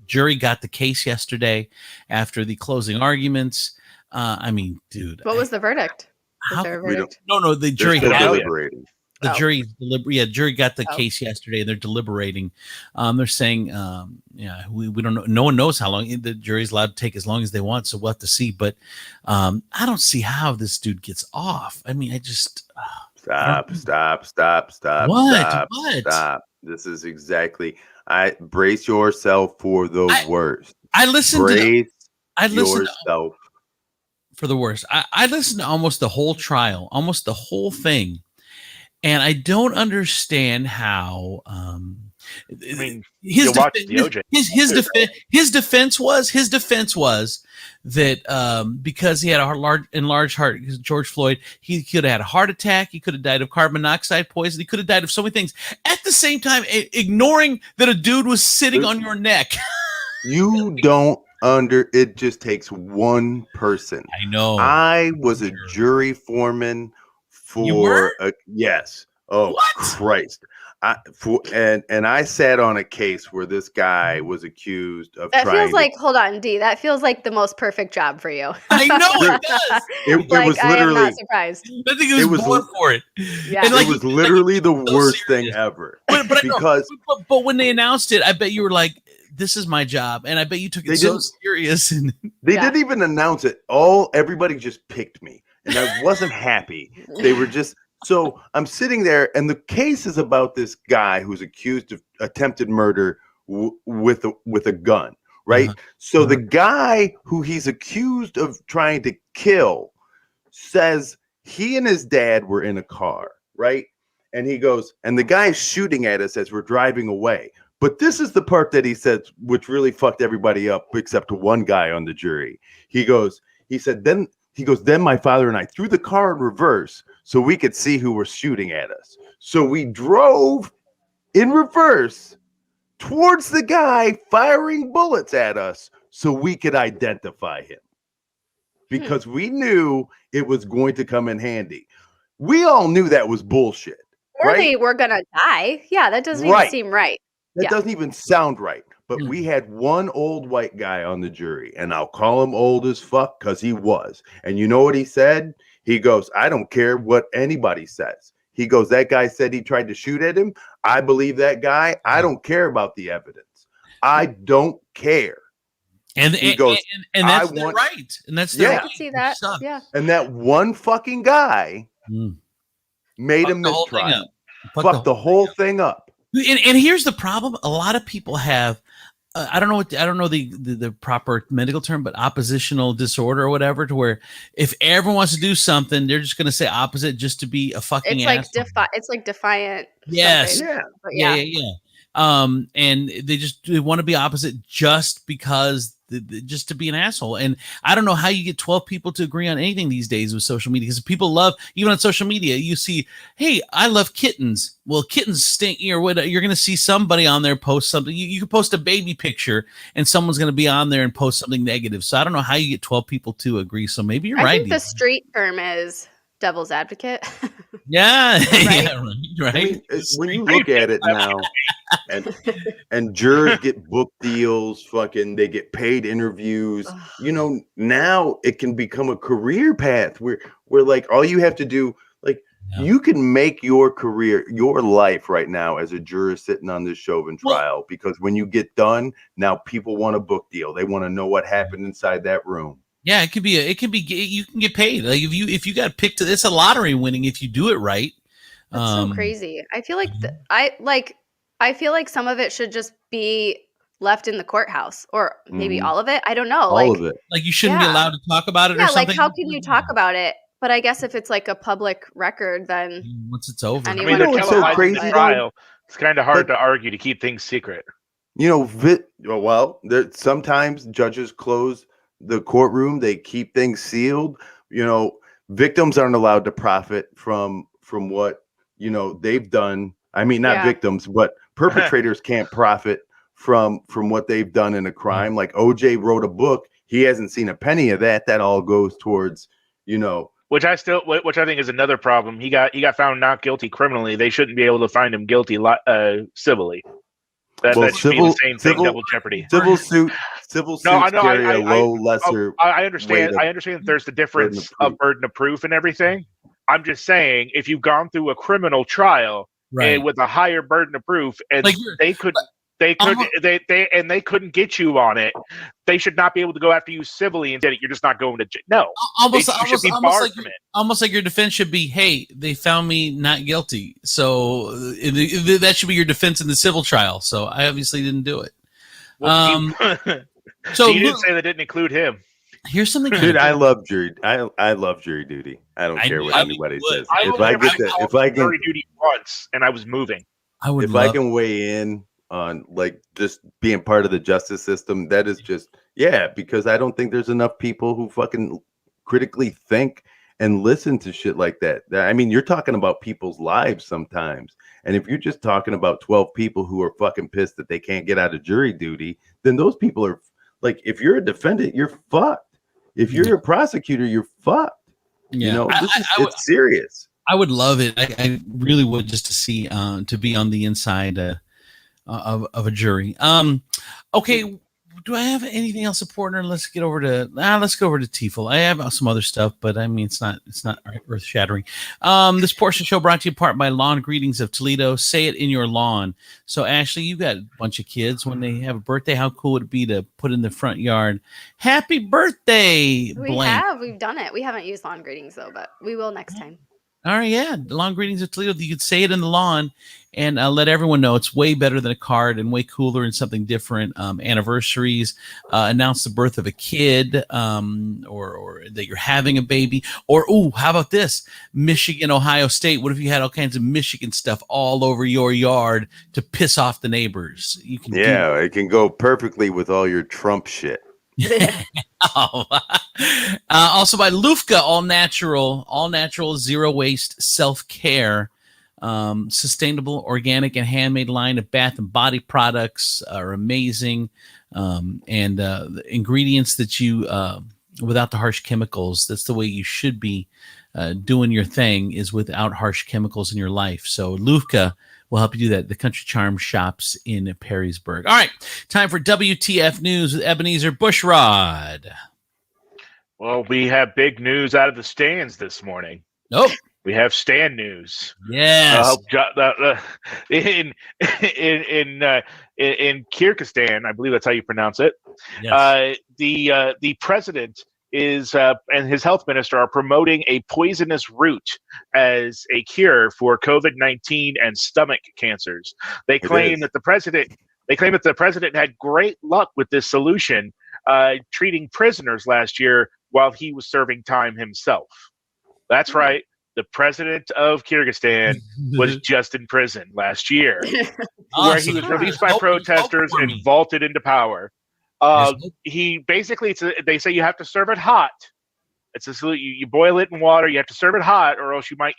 jury got the case yesterday after the closing arguments. I mean, dude, What was the verdict? Was how there a We don't. verdict? no, the They're jury still had it. deliberating. The Oh. jury got the Oh. case yesterday, and they're deliberating. They're saying, we don't know. No one knows how long the jury's allowed to take as long as they want, so we'll have to see. But I don't see how this dude gets off. I mean, I just Stop. What? This is exactly. I brace yourself for the worst. I listened Brace I listened yourself. for the worst. I listened to almost the whole trial, almost the whole thing, and I don't understand how. I mean, his you watched the OJ. his defense was that because he had a enlarged heart, George Floyd, he could have had a heart attack, he could have died of carbon monoxide poison, he could have died of so many things. At the same time, ignoring that a dude was sitting on your neck. You don't it just takes one person. I know. I was a jury foreman You were? yes. Oh, What? Christ. And I sat on a case where this guy was accused of That trying feels to, like, hold on, D. That feels like the most perfect job for you. I know it does. it Like, was I am literally not surprised. I think he was born for it. Yeah. And, like, it was literally the so worst thing serious. ever. But I know, because but when they announced it, I bet you were like, "This is my job," and I bet you took They it so didn't- serious. And they Yeah. didn't even announce it. Everybody just picked me, and I wasn't happy. They were just so I'm sitting there, and the case is about this guy who's accused of attempted murder with a gun, right? Uh-huh. So the guy who he's accused of trying to kill says he and his dad were in a car, right? And he goes, and the guy's shooting at us as we're driving away. But this is the part that he said, which really fucked everybody up, except one guy on the jury. Then my father and I threw the car in reverse so we could see who was shooting at us. So we drove in reverse towards the guy firing bullets at us so we could identify him. Because we knew it was going to come in handy. We all knew that was bullshit. Or right? they were gonna die. Yeah, that doesn't even Right. seem right. That Yeah. doesn't even sound right. But Mm. we had one old white guy on the jury, and I'll call him old as fuck because he was. And you know what he said? He goes, I don't care what anybody says. He goes, that guy said he tried to shoot at him. I believe that guy. I don't care about the evidence. I don't care. And He goes, and that's "I their want-" right. And that's their Yeah. I right. can see which that. sucks. Yeah. And that one fucking guy Mm. made a Fuck the whole thing mistrial. up. Fuck the whole thing up. And here's the problem: a lot of people have. I don't know the proper medical term, but oppositional disorder or whatever, to where if everyone wants to do something, they're just going to say opposite just to be a fucking It's like asshole. it's like defiant. Yes. something. Yeah. But Yeah. And they want to be opposite just because just to be an asshole. And I don't know how you get 12 people to agree on anything these days with social media, because people love, even on social media, you see, hey, I love kittens. Well, kittens stink, or what? You're going to see somebody on there post something. You can post a baby picture and someone's going to be on there and post something negative. So I don't know how you get 12 people to agree. So maybe you're I right. think the street term is devil's advocate. Yeah. Right? Yeah. Right. I mean, when you look at it now, and jurors get book deals, fucking, they get paid interviews. Ugh. You know, now it can become a career path where like all you have to do, like Yeah. you can make your career, your life right now as a juror sitting on this Chauvin Well- trial, because when you get done, now people want a book deal. They want to know what happened inside that room. Yeah, you can get paid. Like if you got picked, it's a lottery winning if you do it right. That's so crazy. I feel like I feel like some of it should just be left in the courthouse, or maybe Mhm. all of it. I don't know. All like, of it. Like you shouldn't be Yeah. allowed to talk about it yeah, or something. like how can you talk about it? But I guess if it's like a public record, then Once it's over? I Anyone mean, they're know what's so televising crazy, the though? trial. It's kind of hard But- to argue to keep things secret. You know, sometimes judges close the courtroom. They keep things sealed. You know, victims aren't allowed to profit from what, you know, they've done. I mean, not Yeah. victims, but perpetrators can't profit from what they've done in a crime. Like OJ wrote a book. He hasn't seen a penny of that. That all goes towards, you know, which I think is another problem. He got found not guilty criminally. They shouldn't be able to find him guilty civilly. That should be the same thing. Double jeopardy. Civil suits carry a lesser. I understand. I understand that there's the difference of burden of proof and everything. I'm just saying, if you've gone through a criminal trial and with a higher burden of proof, and they couldn't get you on it, they should not be able to go after you civilly and say you're just not going to jail. No, almost like your defense should be, hey, they found me not guilty, so that should be your defense in the civil trial. So I obviously didn't do it. So you didn't say that didn't include him. Here's something, dude. I love jury. I love jury duty. I don't care what anybody says. If I can jury duty once, and I was moving. I can weigh in on like just being part of the justice system, that is just because I don't think there's enough people who fucking critically think and listen to shit like that. I mean, you're talking about people's lives sometimes, and if you're just talking about 12 people who are fucking pissed that they can't get out of jury duty, then those people are like, if you're a defendant, you're fucked. If you're a prosecutor, you're fucked. Yeah. You know, it's serious. I would love it. I really would, just to see, to be on the inside of a jury. Okay. Do I have anything else important? Or let's go over to Tifel. I have some other stuff, but I mean, it's not earth shattering. This portion show brought to you in part by Lawn Greetings of Toledo. Say it in your lawn. So Ashley, you got a bunch of kids. When they have a birthday, how cool would it be to put in the front yard, "Happy birthday"? We've done it. We haven't used Lawn Greetings though, but we will next time. All right, yeah. Lawn Greetings of Toledo. You could say it in the lawn and let everyone know it's way better than a card and way cooler and something different. Anniversaries, announce the birth of a kid, or that you're having a baby, or how about this? Michigan, Ohio State. What if you had all kinds of Michigan stuff all over your yard to piss off the neighbors? You can it can go perfectly with all your Trump shit. Also by Lufka, all natural, zero waste, self-care, sustainable, organic, and handmade line of bath and body products are amazing. And the ingredients that you, without the harsh chemicals, that's the way you should be doing your thing, is without harsh chemicals in your life. So Lufka will help you do that. The Country Charm shops in Perrysburg. All right, time for WTF News with Ebenezer Bushrod. Well, we have big news out of the stands this morning. Nope. We have stand news. Yes. In Kyrgyzstan, I believe that's how you pronounce it. Yes. The president is and his health minister are promoting a poisonous root as a cure for COVID-19 and stomach cancers. They claim that the president had great luck with this solution, treating prisoners last year while he was serving time himself. That's right. The president of Kyrgyzstan was just in prison last year, where he was released by protesters and vaulted into power. He basically, they say you have to serve it hot. It's a salute. You boil it in water. You have to serve it hot, or else you might,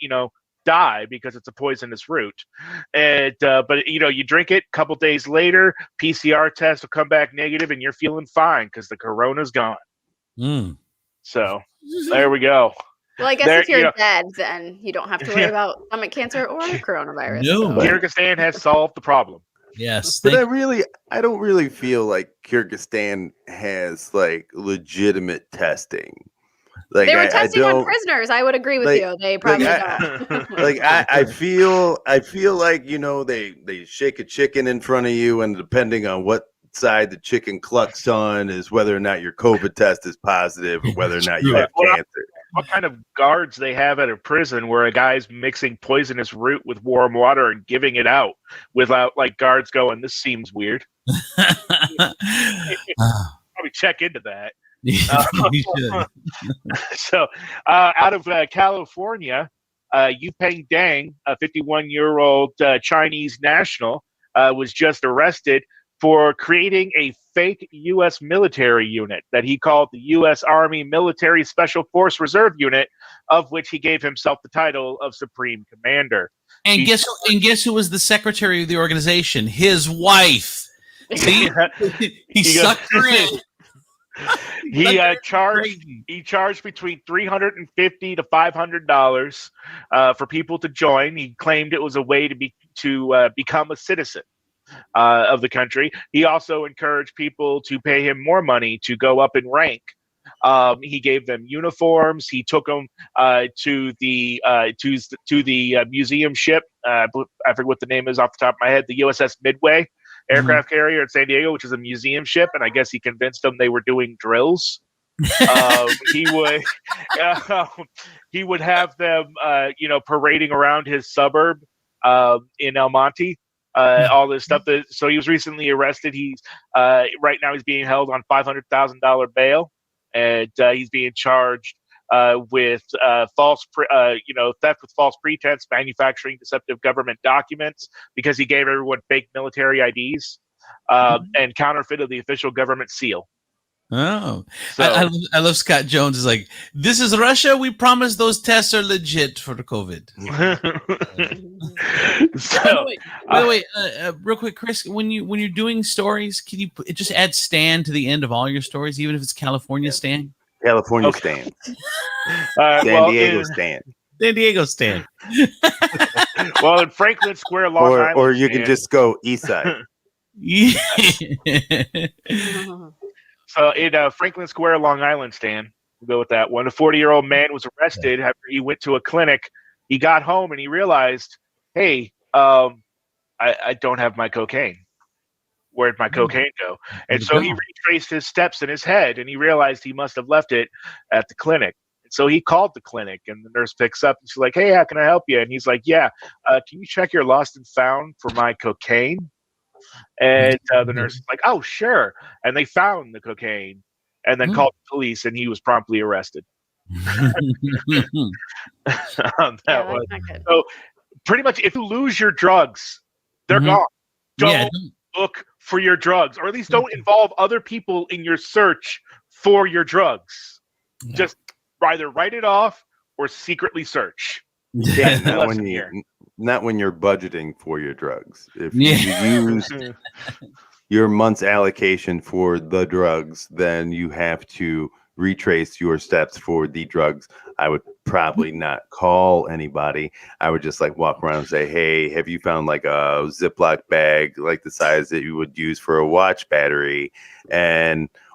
die because it's a poisonous root. And but you drink it. A couple days later, PCR test will come back negative, and you're feeling fine because the corona's gone. So there we go. Well, I guess if you're dead, then you don't have to worry about stomach cancer or coronavirus. No, Kyrgyzstan has solved the problem. Yes, but I don't really feel like Kyrgyzstan has like legitimate testing. Like they were testing on prisoners. I would agree with you. They probably don't. I feel like they shake a chicken in front of you, and depending on what side the chicken clucks on is whether or not your COVID test is positive or whether or not you have cancer. What kind of guards they have at a prison where a guy's mixing poisonous root with warm water and giving it out without guards going, this seems weird. Probably check into that. So out of California, Yupeng Deng, a 51-year-old Chinese national, was just arrested for creating a fake U.S. military unit that he called the U.S. Army Military Special Force Reserve Unit, of which he gave himself the title of Supreme Commander. And guess who was the secretary of the organization? His wife. See? He sucked her in. He That's charged crazy. he charged between $350 to $500 for people to join. He claimed it was a way to become a citizen of the country. He also encouraged people to pay him more money to go up in rank. He gave them uniforms. He took them to the museum ship. I forget what the name is off the top of my head. The USS Midway aircraft carrier in San Diego, which is a museum ship, and I guess he convinced them they were doing drills. He would he would have them parading around his suburb in El Monte. All this stuff. So he was recently arrested. He's right now he's being held on $500,000 bail, and he's being charged with theft with false pretense, manufacturing deceptive government documents because he gave everyone fake military IDs, and counterfeited the official government seal. Oh, So I love Scott Jones is like, this is Russia. We promise those tests are legit for the COVID. so By the way, real quick, Chris, when you're doing stories, can you just add Stan to the end of all your stories, even if it's California Stan? California Okay. stand. well, Diego in, stand. San Diego Stan. well, in Franklin Square, Long Island, Or you can Stan. just go east side. Yeah. So in Franklin Square, Long Island, Stan, we'll go with that one. A 40-year-old man was arrested after he went to a clinic. He got home and he realized, hey, I don't have my cocaine. Where'd my cocaine go? And so he retraced his steps in his head, and he realized he must have left it at the clinic. And so he called the clinic, and the nurse picks up, and she's like, hey, how can I help you? And he's like, yeah, can you check your lost and found for my cocaine? And the nurse is like, oh, sure. And they found the cocaine and then called the police, and he was promptly arrested. That was. Not good. So pretty much if you lose your drugs, they're gone. Don't look for your drugs, or at least don't involve other people in your search for your drugs. Yeah. Just either write it off or secretly search. Yeah, the not lesson when here. not when you're budgeting for your drugs. If Yeah. you use your month's allocation for the drugs, then you have to retrace your steps for the drugs. I would probably not call anybody. I would just like walk around and say, hey, have you found like a Ziploc bag like the size that you would use for a watch battery?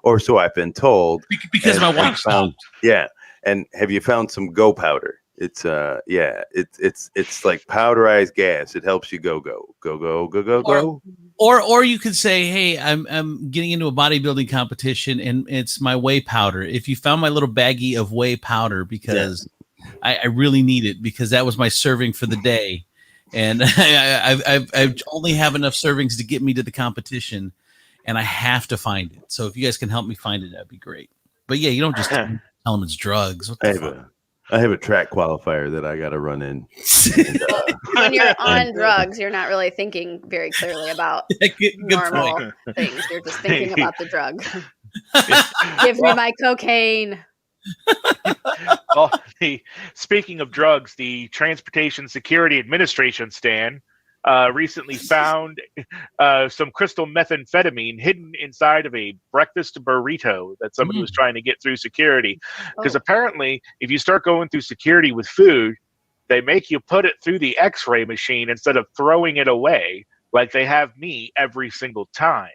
Or so I've been told. Because And my watch found, yeah. And have you found some Go powder? It's it's like powderized gas. It helps you go. Or you could say, hey, I'm getting into a bodybuilding competition and it's my whey powder. If you found my little baggie of whey powder, because I really need it, because that was my serving for the day, and I only have enough servings to get me to the competition, and I have to find it. So if you guys can help me find it, that'd be great. But yeah, you don't just tell them it's drugs. What the fuck? I have a track qualifier that I got to run in. When you're on drugs, you're not really thinking very clearly about Good normal point. things. You're just thinking about the drug. Give me my cocaine. Well, speaking of drugs, the Transportation Security Administration, Stan, recently found some crystal methamphetamine hidden inside of a breakfast burrito that somebody was trying to get through security. Because apparently, if you start going through security with food, they make you put it through the X-ray machine instead of throwing it away like they have me every single time.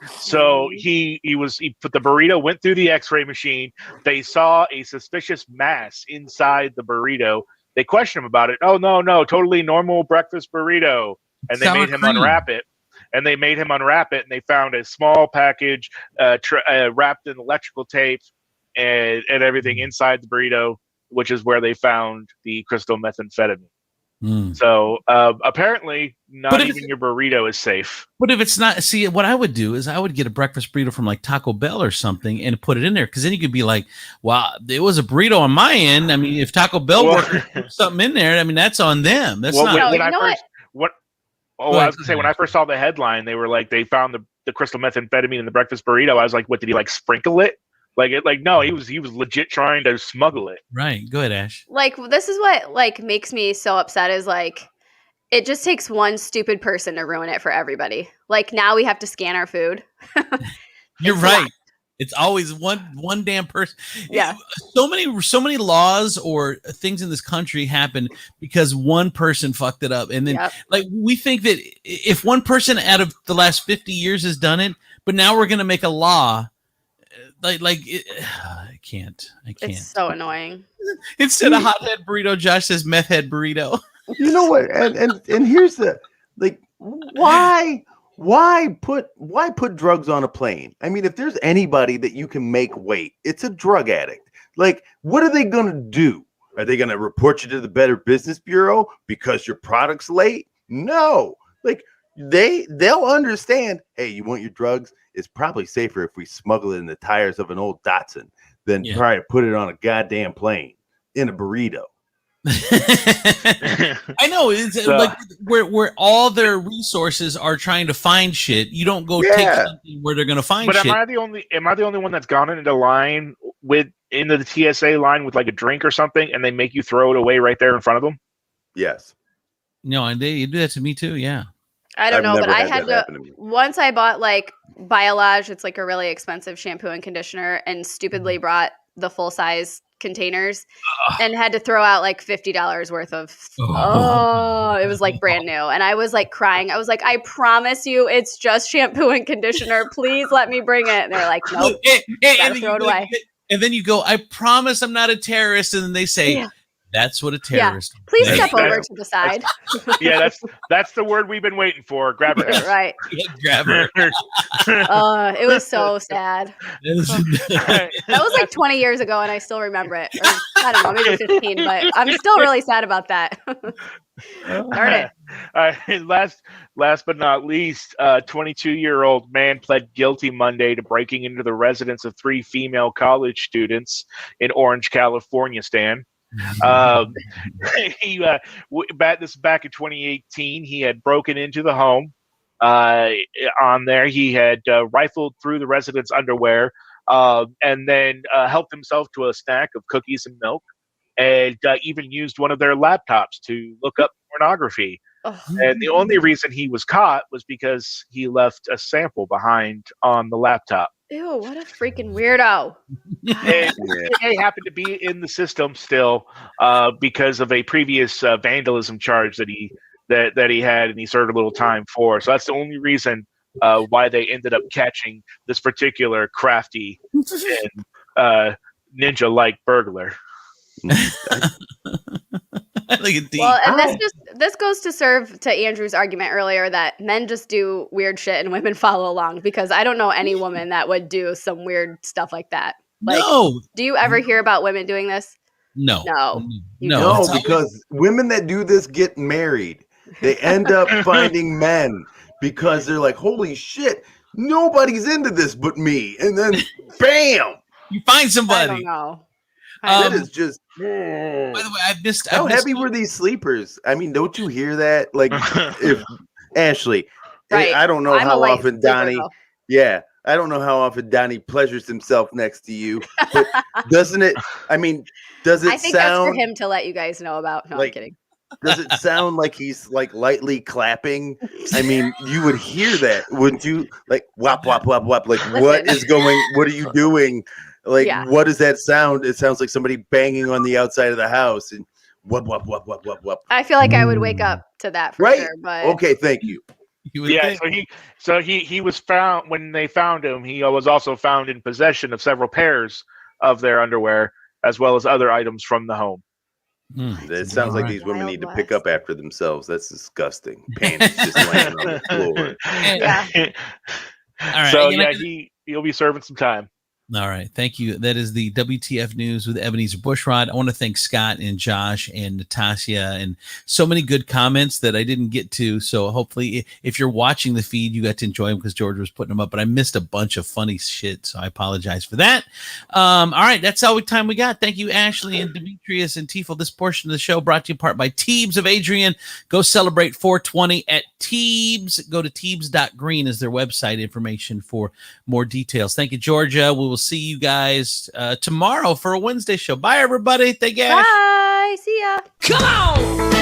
So he put the burrito, went through the X-ray machine. They saw a suspicious mass inside the burrito. They questioned him about it. Oh, no, totally normal breakfast burrito. And they made him unwrap it. And they found a small package wrapped in electrical tape and everything inside the burrito, which is where they found the crystal methamphetamine. So apparently not even your burrito is safe. But if it's not, see, what I would do is I would get a breakfast burrito from like Taco Bell or something and put it in there, because then you could be like, wow, it was a burrito on my end. I mean, if Taco Bell put something in there, I mean, that's on them. That's not. I was going to say, when I first saw the headline, they were like, they found the crystal methamphetamine in the breakfast burrito. I was like, what, did he like sprinkle it? No, he was legit trying to smuggle it. Right. Go ahead, Ash. Like, this is what like makes me so upset is like, it just takes one stupid person to ruin it for everybody. Like, now we have to scan our food. You're right. It's always one damn person. Yeah. So many laws or things in this country happen because one person fucked it up. And then like we think that if one person out of the last 50 years has done it, but now we're going to make a law I can't. It's so annoying. Instead of hothead burrito, Josh says meth head burrito. You know what? And here's the like why put drugs on a plane? I mean, if there's anybody that you can make wait, it's a drug addict. Like, what are they gonna do? Are they gonna report you to the Better Business Bureau because your product's late? No. Like they'll understand, hey, you want your drugs? It's probably safer if we smuggle it in the tires of an old Datsun than try to put it on a goddamn plane in a burrito. I know it's like where all their resources are trying to find shit. You don't go take something where they're going to find but shit. Am I the only one that's gone into line into the TSA line with like a drink or something, and they make you throw it away right there in front of them? Yes. No, and they do that to me too. Yeah. I don't know, but I had to once I bought like Biolage. It's like a really expensive shampoo and conditioner, and stupidly brought the full size containers and had to throw out like $50 worth of it was like brand new, and I was like crying. I was like, I promise you it's just shampoo and conditioner, please let me bring it. And they're like, nope, gotta throw it away. And then you go, I promise I'm not a terrorist, and then they say that's what a terrorist please step over to the side. That's the word we've been waiting for. Grab her. Right. Grab her. It was so sad. That was like 20 years ago, and I still remember it. Or, I don't know, maybe 15, but I'm still really sad about that. Darn it. Last but not least, 22-year-old man pled guilty Monday to breaking into the residence of 3 female college students in Orange, California. Stan. This back in 2018, he had broken into the home. On there, he had rifled through the resident's underwear, and then helped himself to a snack of cookies and milk, and even used one of their laptops to look up pornography. And the only reason he was caught was because he left a sample behind on the laptop. Ew, what a freaking weirdo. And he happened to be in the system still because of a previous vandalism charge that he had, and he served a little time for. So that's the only reason why they ended up catching this particular crafty and ninja-like burglar. Well, and this goes to serve to Andrew's argument earlier that men just do weird shit and women follow along, because I don't know any woman that would do some weird stuff like that. Like, no. Do you ever hear about women doing this? No. No, because women that do this get married. They end up finding men because they're like, holy shit, nobody's into this but me. And then bam, you find somebody. I don't know. That is just. By the way, I missed. How heavy were these sleepers? I mean, don't you hear that? Like, if Ashley, right. I don't know how often Donnie. Though. I don't know how often Donnie pleasures himself next to you, but doesn't it? I mean, does it? I think sound that's for him to let you guys know about. No, like, I'm kidding. Does it sound like he's like lightly clapping? I mean, you would hear that, wouldn't you? Like whop whop whop whop. Like, listen. What are you doing? Like, what does that sound? It sounds like somebody banging on the outside of the house and whop whop whop whop whop whop. I feel like I would wake up to that for sure. But okay, thank you. So he was found when they found him. He was also found in possession of several pairs of their underwear, as well as other items from the home. It sounds like these women need to pick up after themselves. That's disgusting. Panties just laying on the floor. All right. So he'll be serving some time. All right. Thank you. That is the WTF News with Ebenezer Bushrod. I want to thank Scott and Josh and Natasha and so many good comments that I didn't get to. So hopefully if you're watching the feed, you got to enjoy them because George was putting them up, but I missed a bunch of funny shit. So I apologize for that. All right. That's all the time we got. Thank you, Ashley and Demetrius and Tifo. This portion of the show brought to you in part by Teebs of Adrian. Go celebrate 420 at Teebs. Go to Teebs.green is their website information for more details. Thank you, Georgia. We will see you guys tomorrow for a Wednesday show. Bye, everybody. Thank you. Bye. See ya. Come on.